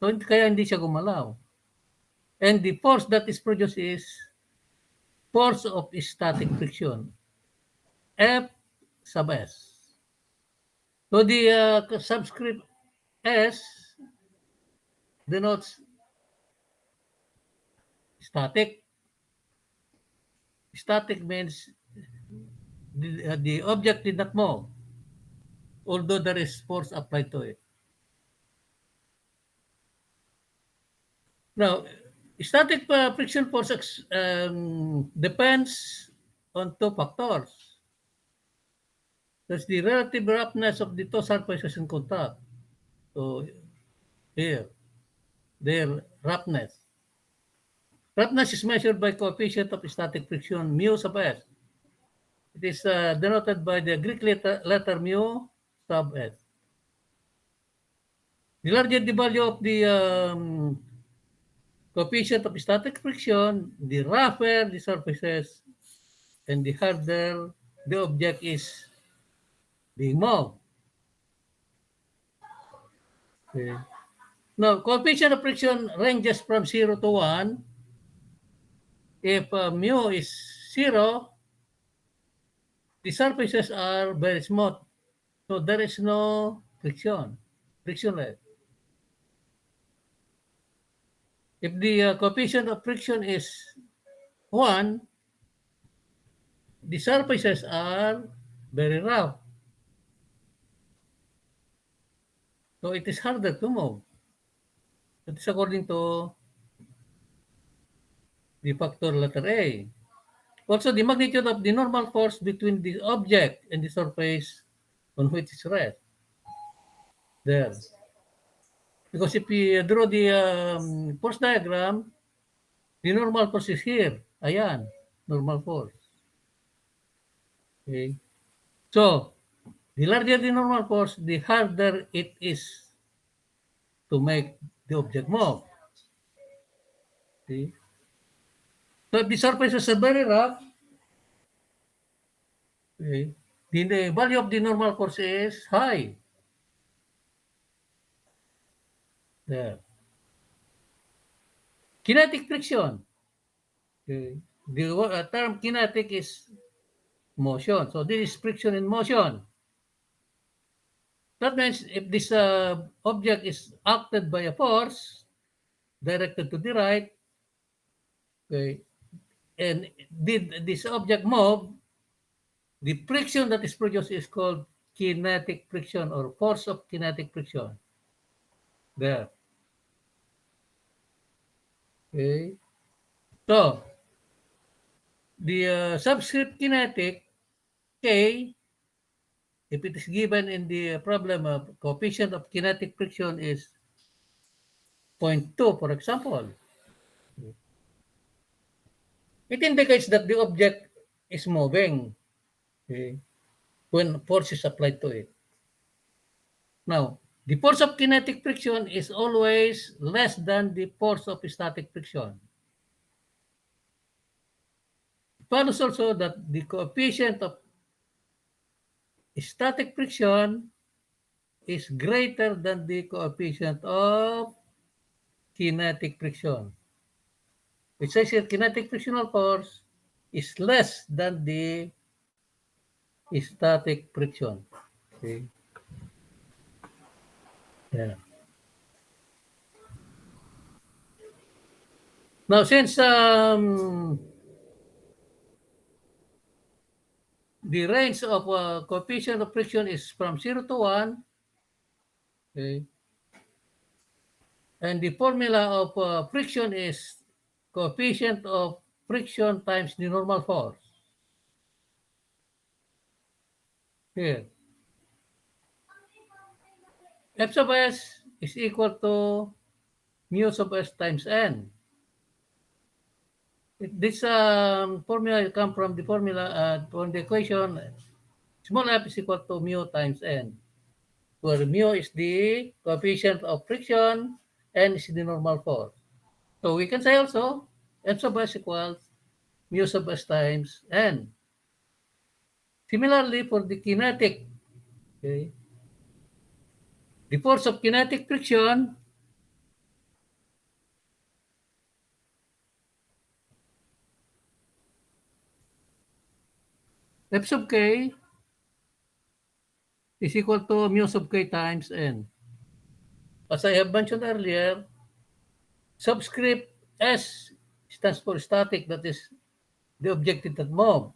So kaya hindi siya gumalaw. And the force that is produced is force of static friction. F sub S. So the subscript S denotes static. Static means the object did not move, although there is force applied to it. Now, static friction force depends on two factors. That's the relative roughness of the two surfaces in contact. So here, their roughness. Roughness is measured by coefficient of static friction, mu sub s. It is denoted by the Greek letter mu sub s. The larger the value of the coefficient of static friction, the rougher the surfaces and the harder the object is being moved. Okay. Now, coefficient of friction ranges from 0 to 1. If mu is 0, the surfaces are very smooth. So there is no frictionless. If the coefficient of friction is 1, the surfaces are very rough. So it is harder to move. That is according to the factor letter A. Also, the magnitude of the normal force between the object and the surface on which it rests. There. Because if we draw the force diagram, the normal force is here. Ayan, normal force. Okay. So, the larger the normal force, the harder it is to make the object move. Okay. So, if the surfaces are very rough, okay, the value of the normal force is high. There. Kinetic friction. Okay. The term kinetic is motion. So this is friction in motion. That means if this object is acted by a force directed to the right, okay, and did this object move, the friction that is produced is called kinetic friction or force of kinetic friction. There. Okay. So, the subscript kinetic, K, if it is given in the problem of coefficient of kinetic friction is 0.2, for example. it indicates that the object is moving, okay, when force is applied to it. Now, the force of kinetic friction is always less than the force of static friction. It follows also that the coefficient of static friction is greater than the coefficient of kinetic friction. Which says here kinetic frictional force is less than the static friction. Okay. Yeah. Now, since the range of coefficient of friction is from 0 to 1, okay, and the formula of friction is coefficient of friction times the normal force. Here, F sub s is equal to mu sub s times n. This formula come from the formula from the equation small f is equal to mu times n, where mu is the coefficient of friction, n is the normal force. So we can say also F sub s equals mu sub s times n. Similarly, for the kinetic, okay, the force of kinetic friction F sub k is equal to mu sub k times n. As I have mentioned earlier, subscript S stands for static, that is the object that move,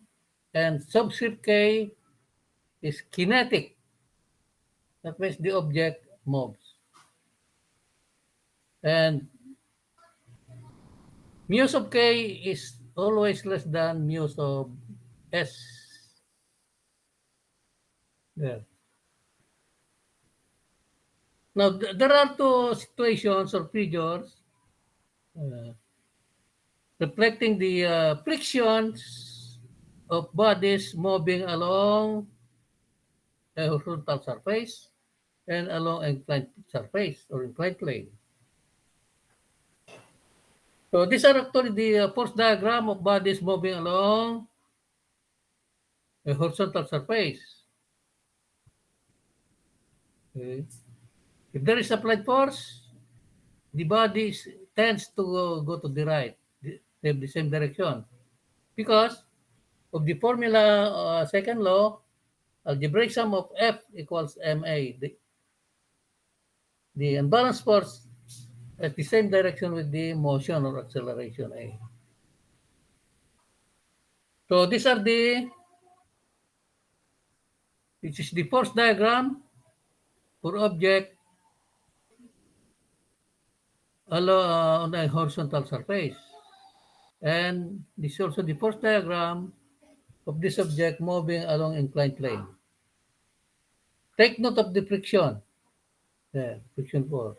and subscript K is kinetic, that means the object moves. And mu sub K is always less than mu sub S. There. Now, there are two situations or figures uh, reflecting the frictions of bodies moving along a horizontal surface and along an inclined surface or inclined plane. So these are actually the force diagram of bodies moving along a horizontal surface. Okay. If there is applied force, the body tends to go to the right, they have the same direction, because of the formula second law, algebraic sum of F equals ma. The unbalanced force at the same direction with the motion or acceleration A. So these are this is the force diagram for object on a horizontal surface. And this is also the force diagram of this object moving along inclined plane. Take note of the friction. Yeah, friction force.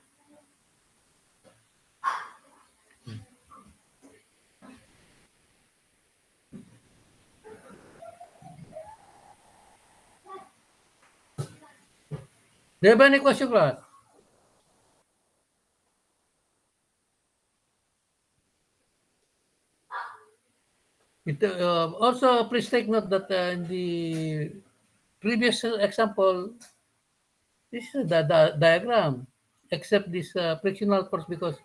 Do you have any question, class? Also, please take note that in the previous example, this is the diagram, except this frictional force, because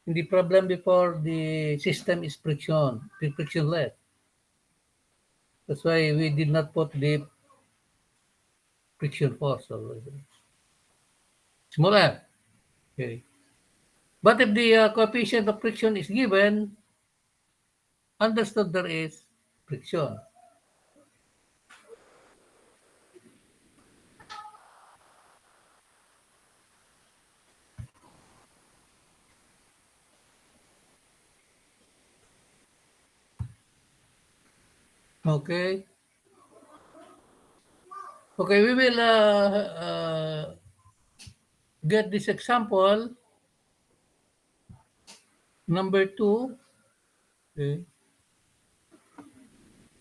in the problem before, the system is frictionless. That's why we did not put the friction force. Or small f. Okay. But if the coefficient of friction is given, understood there is friction. Okay. Okay, we will get this example number 2. Okay.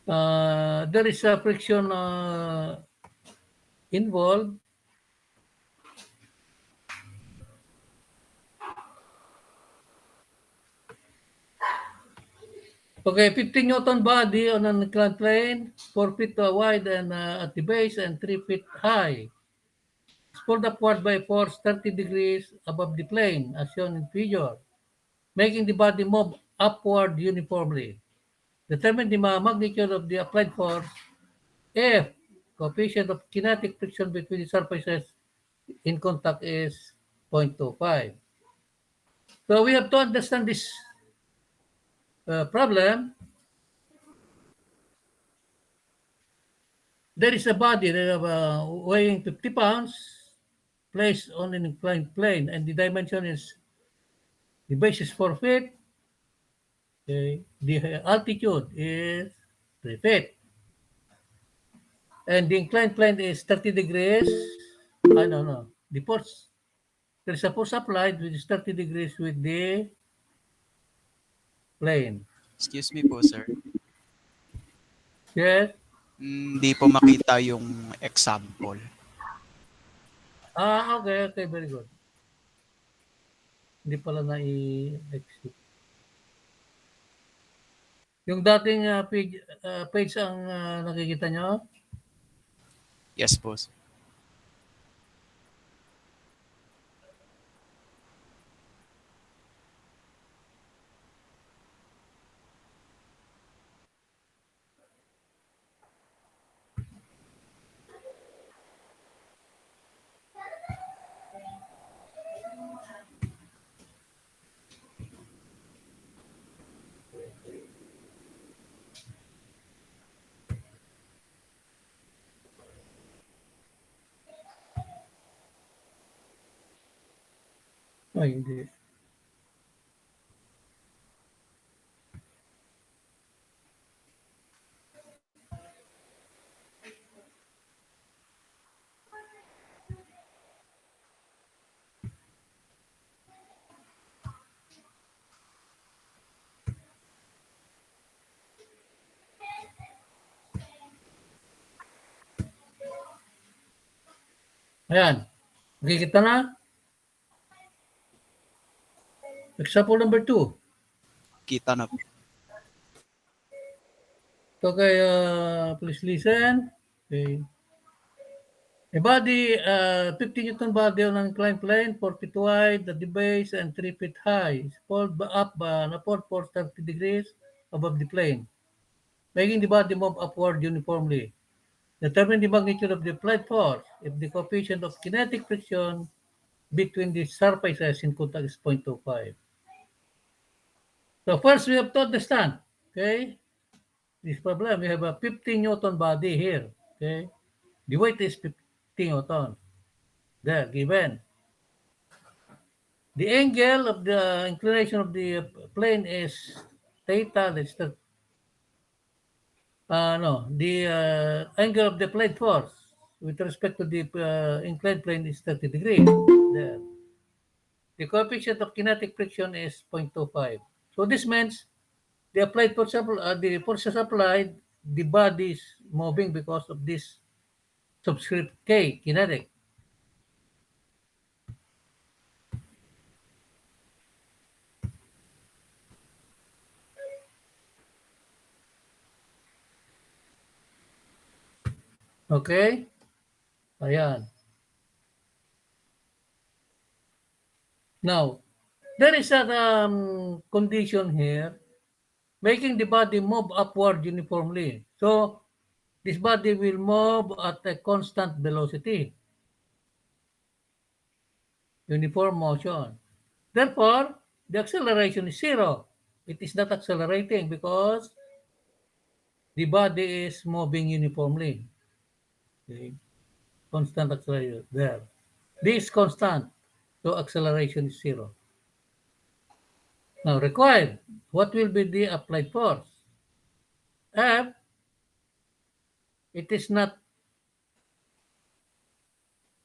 there is a friction involved. Okay, 15 Newton body on an inclined plane, 4 feet wide and at the base and 3 feet high. It's pulled upward by force 30 degrees above the plane, as shown in figure, making the body move upward uniformly. Determine the magnitude of the applied force if coefficient of kinetic friction between the surfaces in contact is 0.25. So we have to understand this problem. There is a body that weighing 50 pounds placed on an inclined plane, and the dimension is the base is 4 feet. Okay. The altitude is 3 feet. And the inclined plane is 30 degrees. I don't know. The force, there's a force applied which is 30 degrees with the plane. Excuse me po, sir. Yes? Hindi po makita yung example. Okay, okay, very good. Hindi pala na-exit. Yung dating page ang nakikita nyo? Yes po, sir. Ay, hindi. Ayan. Nakikita na? Example number 2. Kita na po. Okay, please listen. Okay. A body, 50 Newton body on an inclined plane, 4 feet wide at the base and 3 feet high, is pulled up by an upward force 30 degrees above the plane, making the body move upward uniformly. Determine the magnitude of the applied force if the coefficient of kinetic friction between the surfaces in contact is 0.25. So first we have to understand, okay, this problem. We have a 50 Newton body here, okay. The weight is 50 Newton. There, given. The angle of the inclination of the plane is theta. That's the no, the angle of the plane force with respect to the inclined plane is 30 degrees. There. The coefficient of kinetic friction is 0.25. So this means the applied force, the forces applied, the body is moving because of this subscript K, kinetic. Okay? Ayan. Now, there is a condition here making the body move upward uniformly. So, this body will move at a constant velocity, uniform motion. Therefore, the acceleration is zero. It is not accelerating because the body is moving uniformly. Okay? Constant acceleration there. This is constant, so acceleration is zero. Now, required, what will be the applied force? F, it is not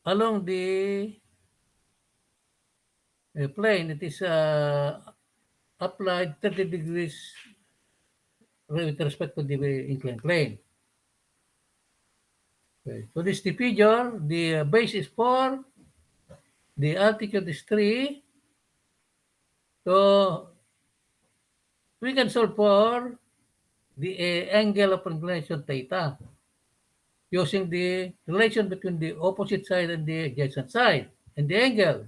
along the plane, it is applied 30 degrees with respect to the inclined plane. Okay. So this is the figure. The base is 4. The altitude is 3. So we can solve for the angle of inclination theta using the relation between the opposite side and the adjacent side and the angle.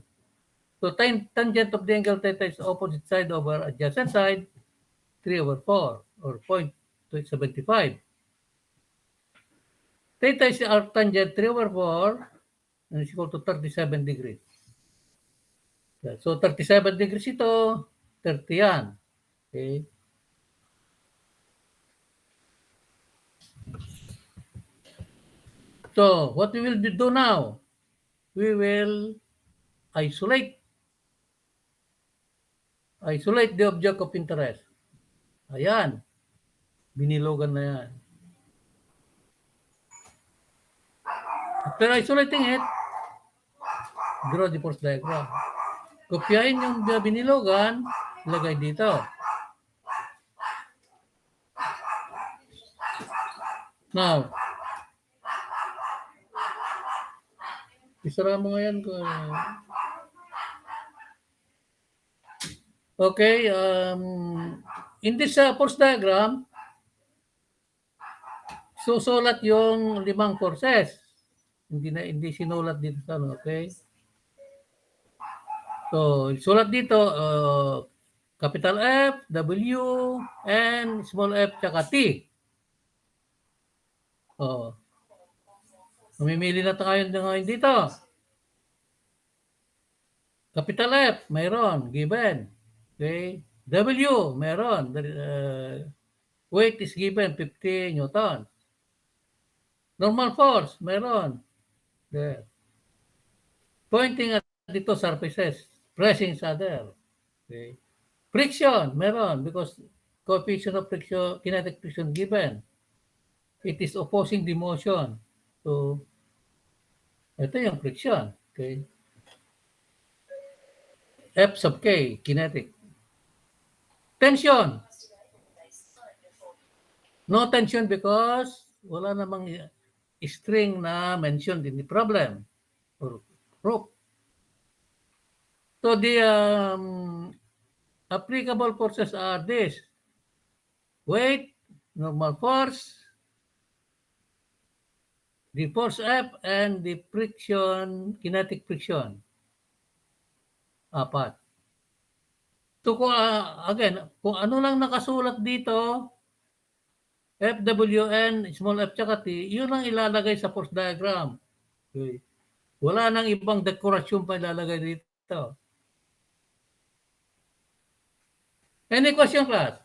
So tangent of the angle theta is opposite side over adjacent side, 3 over 4 or 0.75. Theta is our tangent 3 over 4 and is equal to 37 degrees. So 37 degrees ito, 30 yan. Okay. So what we will do now, we will isolate the object of interest. Ayan, binilogan na yan. After isolating it, draw the force diagram. Kopyahin yung binilogan, ilagay dito. Now, isara mo nga yan. Okay, in this force diagram, susulat yung 5 forces. Hindi sinulat dito sa ano, okay? So, sulat dito, capital F, W, N, small f, tsaka T. Oh. Mamimili na tayo ngayon dito. Capital F, mayroon, given. Okay. W, mayroon. Weight is given, 50 Newton. Normal force, mayroon. There. Pointing at dito surfaces, pressing each other. Okay. Friction, meron because coefficient of friction, kinetic friction given. It is opposing the motion. So, ito yung friction. Okay. F sub K, kinetic. Tension. No tension because wala namang string na mentioned in the problem or proof. So the applicable forces are this: weight, normal force, the force F, and the friction, kinetic friction. 4. So kung, again, kung ano lang nakasulat dito, FWN, small f tsaka T, yun ang ilalagay sa force diagram. Okay. Wala nang ibang dekorasyon pa ilalagay dito. Any question, class?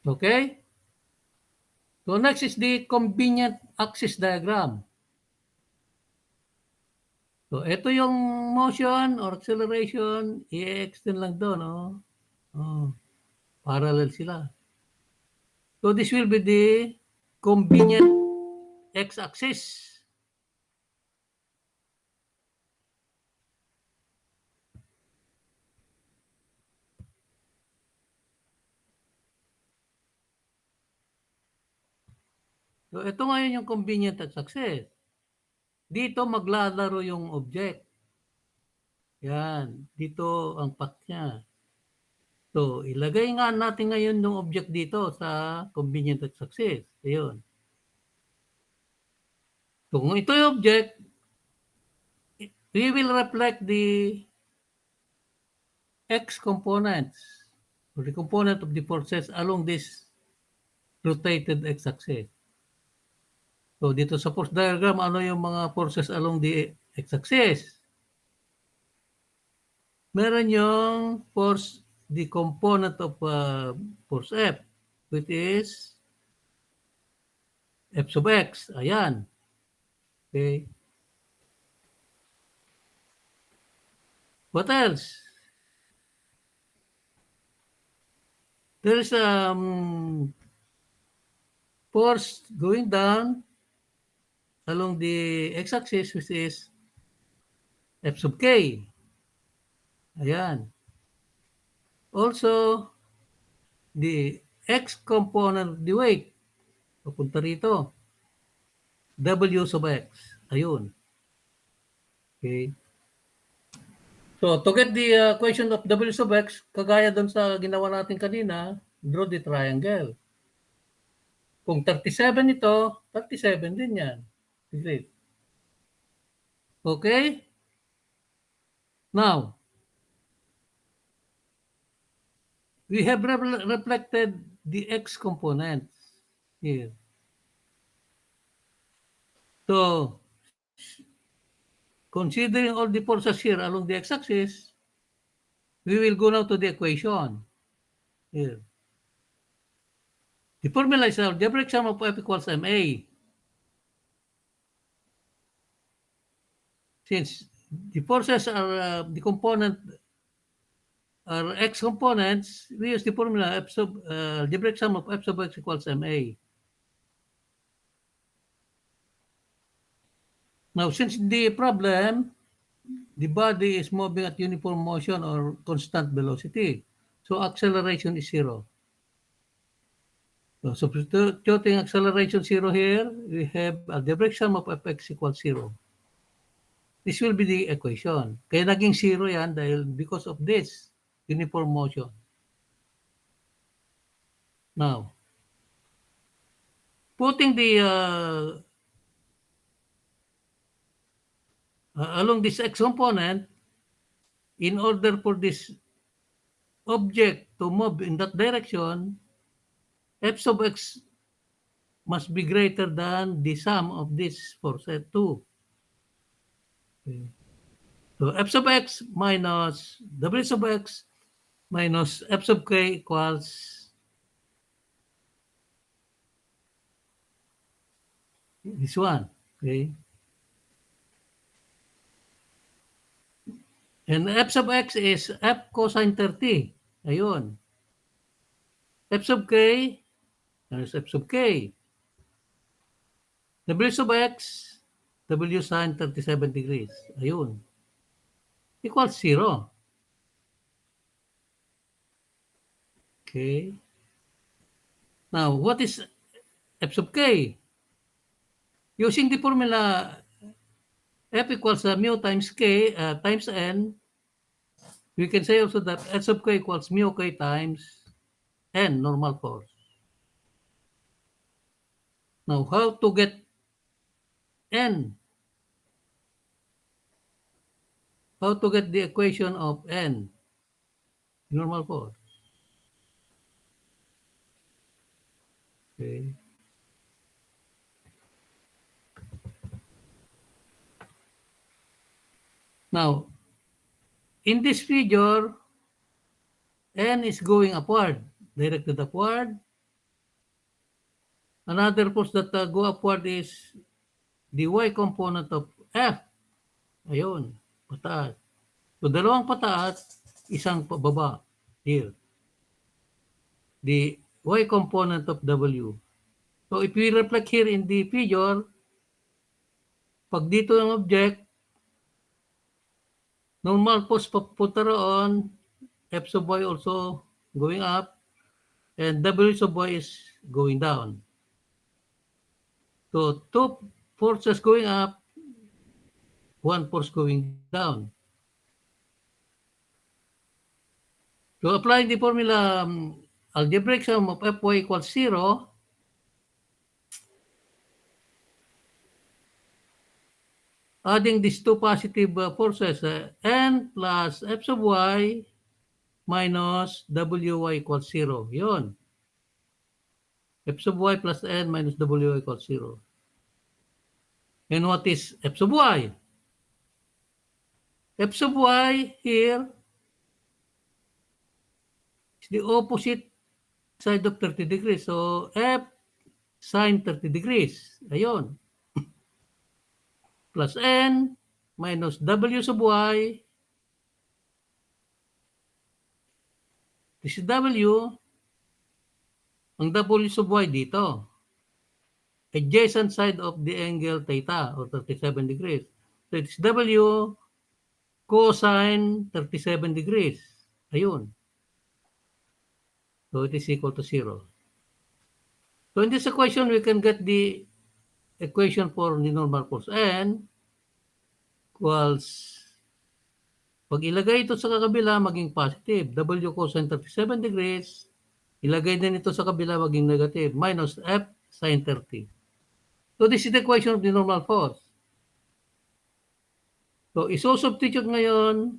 Okay? So next is the convenient axis diagram. So ito yung motion or acceleration, i-extend lang doon. Parallel sila. So this will be the convenient x-axis. So ito ngayon yung convenient x-axis. Dito maglalaro yung object. Yan. Dito ang path niya. So, ilagay nga natin ngayon yung object dito sa convenient x-axis. Ayun. So, kung ito yung object, we will reflect the x components or the component of the forces along this rotated x-axis. So, dito sa force diagram, ano yung mga forces along the x-axis? Meron yung force, the component of force F, which is F sub x. Ayan. Okay. What else? There is a force going down along the x-axis, which is F sub k. Ayan. Also, the x component of the weight, papunta rito, W sub x. Ayun. Okay. So, to get the equation of W sub x, kagaya dun sa ginawa natin kanina, draw the triangle. Kung 37 ito, 37 din yan. Great. Okay? Now, we have reflected the x components here. So, considering all the forces here along the x-axis, we will go now to the equation. Here. The formula is algebraic sum of F equals MA. Since the forces are the component are x components, we use the formula F sub algebraic sum of F sub x equals MA. Now, since the problem, the body is moving at uniform motion or constant velocity, so acceleration is 0. So substituting acceleration 0 here, we have algebraic sum of fx equals 0. This will be the equation. Kaya naging 0 yan dahil because of this uniform motion. Now, putting the along this x component, in order for this object to move in that direction, f sub x must be greater than the sum of this forces 2. Okay. So f sub x minus w sub x minus f sub k equals this one. Okay. And f sub x is f cosine 30. Ayun. F sub k, there's f sub k. W sub x, w sine 37 degrees. Ayun. Equals 0. Okay. Now, what is f sub k? Using the formula f equals mu times k times n, we can say also that f sub k equals mu k times n, normal force. Now, how to get n? How to get the equation of n? Normal force. Okay. Now, in this figure, n is going upward, directed upward. Another force that go upward is the y component of f. Ayun, pataas. So, dalawang pataas, isang pababa. Here. The y component of w. So, if we reflect here in the figure, pag dito yung object, normal force papunta roon, f sub y also going up, and w sub y is going down. So, two forces going up, one force going down. So, applying the formula algebraic sum of fy equals 0, adding these two positive forces, n plus f sub y minus wy equals 0. Yun. F sub y plus n minus wy equals 0. And what is f sub y? F sub y here is the opposite side of 30 degrees. So, f sine 30 degrees. Ayun. Plus n minus w sub y. This is w. Ang w sub y dito. Adjacent side of the angle theta or 37 degrees. So, it's w cosine 37 degrees. Ayun. So it is equal to 0. So in this equation, we can get the equation for the normal force. N equals, pag ilagay ito sa kabila, maging positive. W cosine 37 degrees, ilagay din ito sa kabila, maging negative. Minus F sine 30. So this is the equation of the normal force. So iso-substitute ngayon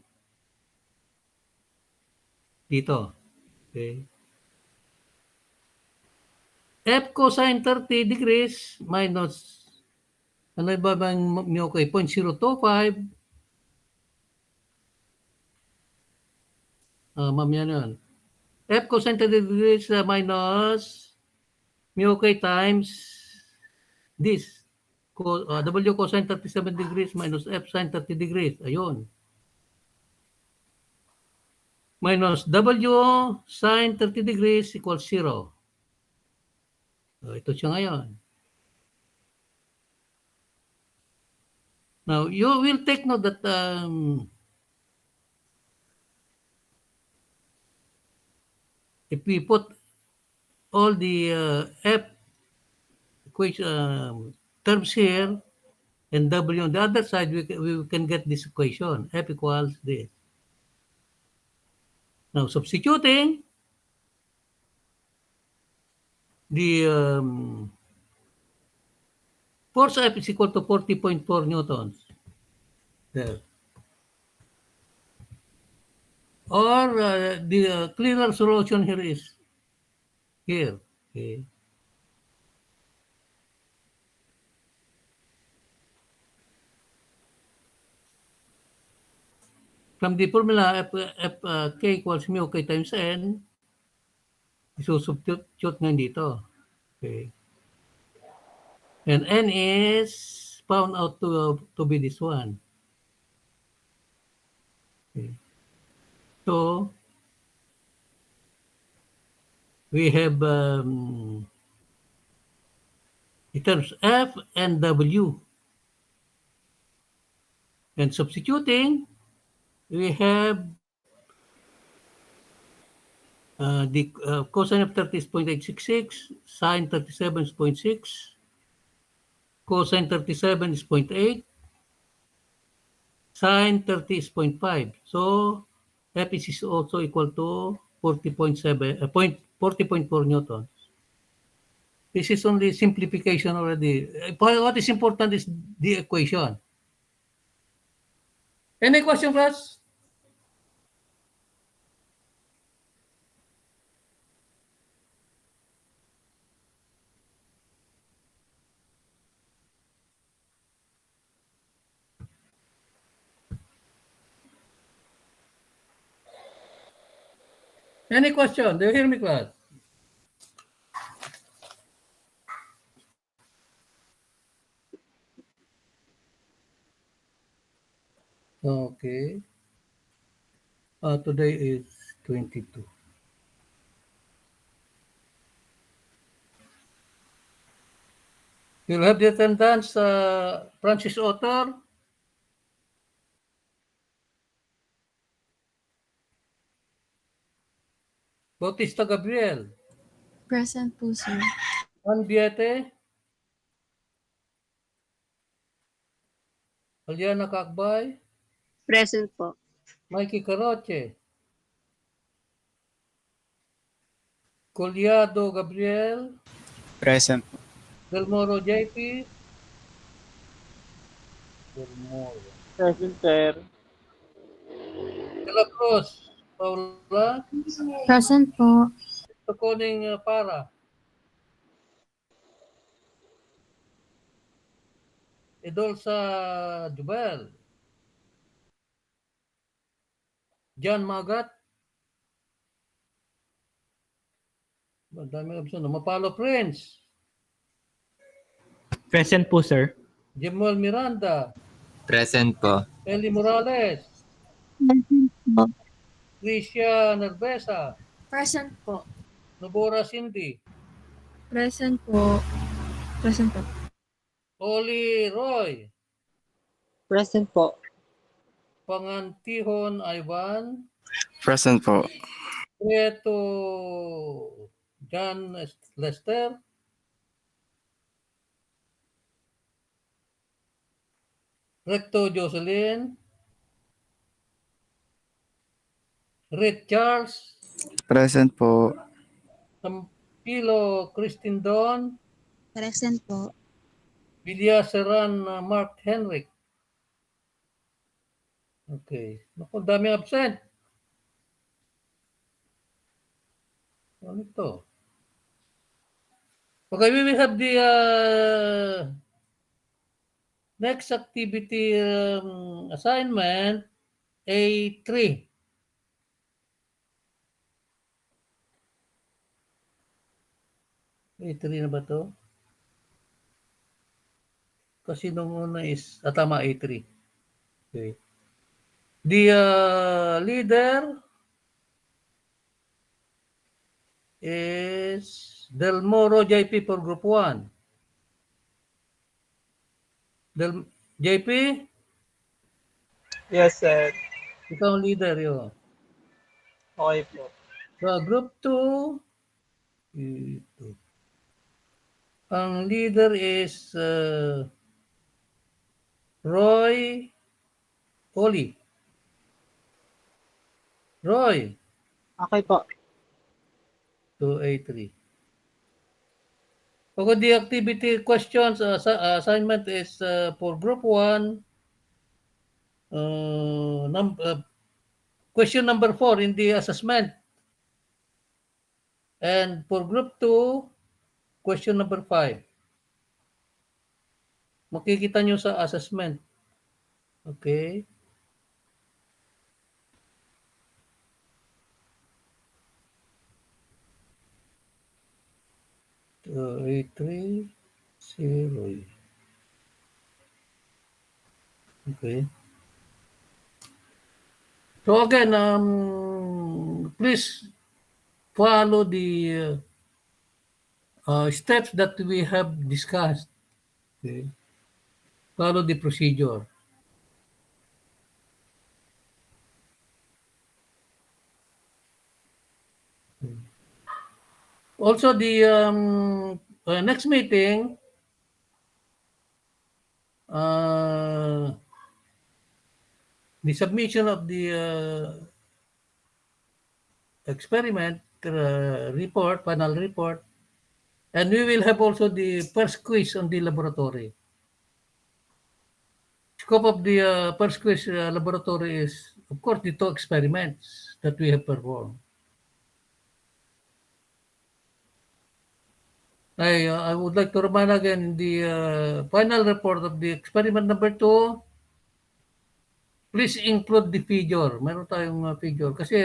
dito. Okay. F cosine 30 degrees minus, ano ba bang mu ko? 0.025. Mamaya na yun. F cosine 30 degrees minus mu k times this. W cosine 37 degrees minus F sine 30 degrees. Ayun. Minus W sine 30 degrees equals 0. So, ito siya ngayon. Now, you will take note that if we put all the F equation terms here and W on the other side, we can get this equation. F equals this. Now, substituting the force F is equal to 40.4 newtons. There. Or the clearer solution here is here. Okay. From the formula K equals mu K times N, isusubstitute ngayon dito. Okay. And N is found out to be this one. Okay. So, we have the terms F and W. And substituting, we have the cosine of 30 is 0.866, sine 37 is 0.6, cosine 37 is 0.8, sine 30 is 0.5. So, F is also equal to 40.4 newtons. This is only simplification already. What is important is the equation. Any question, class? Any question? Do you hear me, class? Okay. Today is 22. You'll have the attendance, Francis Author, Bautista Gabriel, Present po, sir. Juan Biete, Aliana Kakbay, Present po. Mikey Caroche, Collado Gabriel, Present. Del Moro JP, Del Moro, Present, sir. De La Cruz, Paula, Present po. Toconing Para, Edolsa Jubel, John Magat, madami option, Mapalo Prince, Present po, sir. Jemuel Miranda, Present po. Eli Morales, Present po. Tricia Nervesa, Present po. Nobora Cindy, Present po. Present po. Oli Roy, Present po. Pangantihon Ivan, Present po. Prieto John Lester, Recto Jocelyn, Reed Charles, Present po. Tampilo Christine Don, Present po. Villaseran Mark Henrik. Okay. Naku, dami absent. Ano ito? Okay, we will have the next activity assignment A3. A3 na ba to? Kasi nung una is, tama, A3. Okay. The leader is Del Moro JP for Group 1. JP, Yes, sir. ikaw ang leader yun. Okay po. So, Group 2, ito. Ang leader is Roy Oli. Roy, Okay po. to A3. Okay, the activity questions assignment is for Group 1. Question number 4 in the assessment. And for Group 2, question number 5. Makikita nyo sa assessment. Okay. A3, 0. Okay. So again, please follow the steps that we have discussed. Okay. Follow the procedure. Also, the next meeting, the submission of the experiment report, panel report, and we will have also the first quiz on the laboratory. Scope of the first quiz laboratory is, of course, the 2 experiments that we have performed. I would like to remind again the final report of the experiment number 2. Please include the figure. Meron tayong figure kasi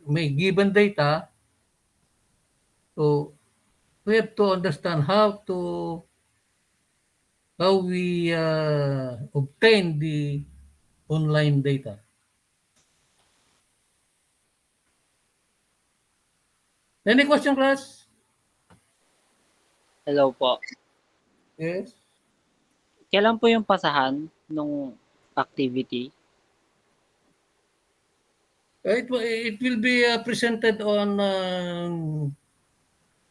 may given data. So we have to understand how we obtain the online data. Any question, class? Hello po. Yes. Kailan po yung pasahan nung activity? It will be presented on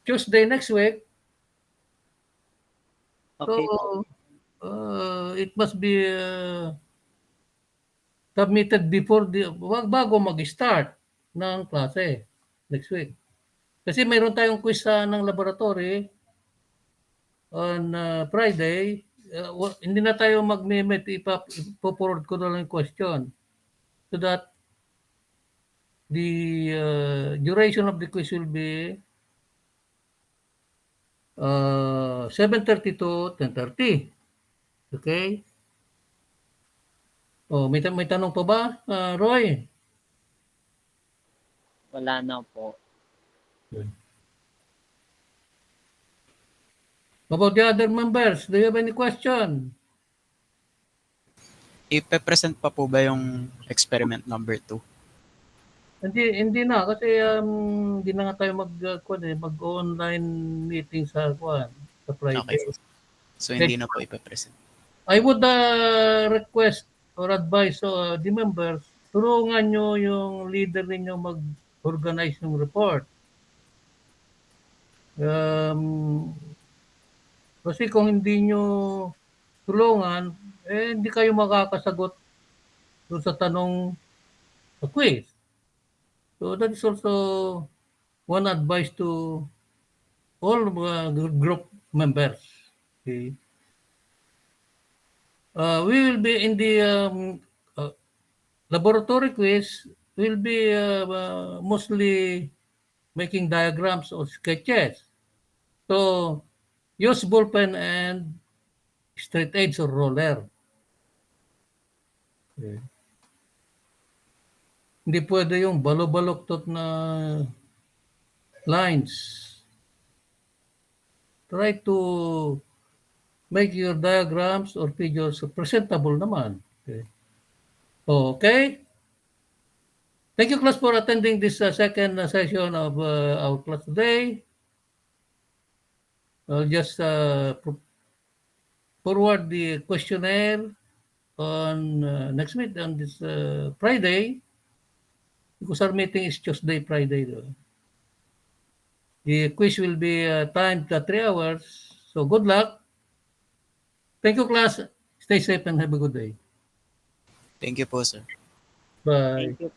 Tuesday next week. Okay po. So it must be submitted before bago mag-start ng klase next week. Kasi mayroon tayong quiz ng laboratory on Friday. Hindi na tayo mag-meet, ipo-forward ko na lang yung question so that the duration of the quiz will be 7:30 to 10:30. Okay? Oh, may tanong pa ba, Roy? Wala na po. About the other members, do you have any question? Ipe-present pa po ba yung experiment number 2? Hindi na kasi hindi na nga tayo mag-online meeting sa Friday. Okay. So hindi na po ipe-present. I would request or advise the members, tulungan nyo yung leader ninyo mag-organize ng report. Kasi kung hindi nyo tulungan, hindi kayo makakasagot doon sa tanong sa quiz. So that is also one advice to all group members. Okay. We will be in the laboratory quiz. We'll be mostly making diagrams or sketches. So use ballpen and straight edge or roller. Okay. Hindi pwede yung balo-baloktot na lines. Try to make your diagrams or figures presentable naman. Okay. Okay. Thank you, class, for attending this second session of our class today. I'll just forward the questionnaire on next week on this Friday, because our meeting is Tuesday, Friday. The quiz will be timed to 3 hours. So good luck. Thank you, class. Stay safe and have a good day. Thank you po, sir. Bye. Thank you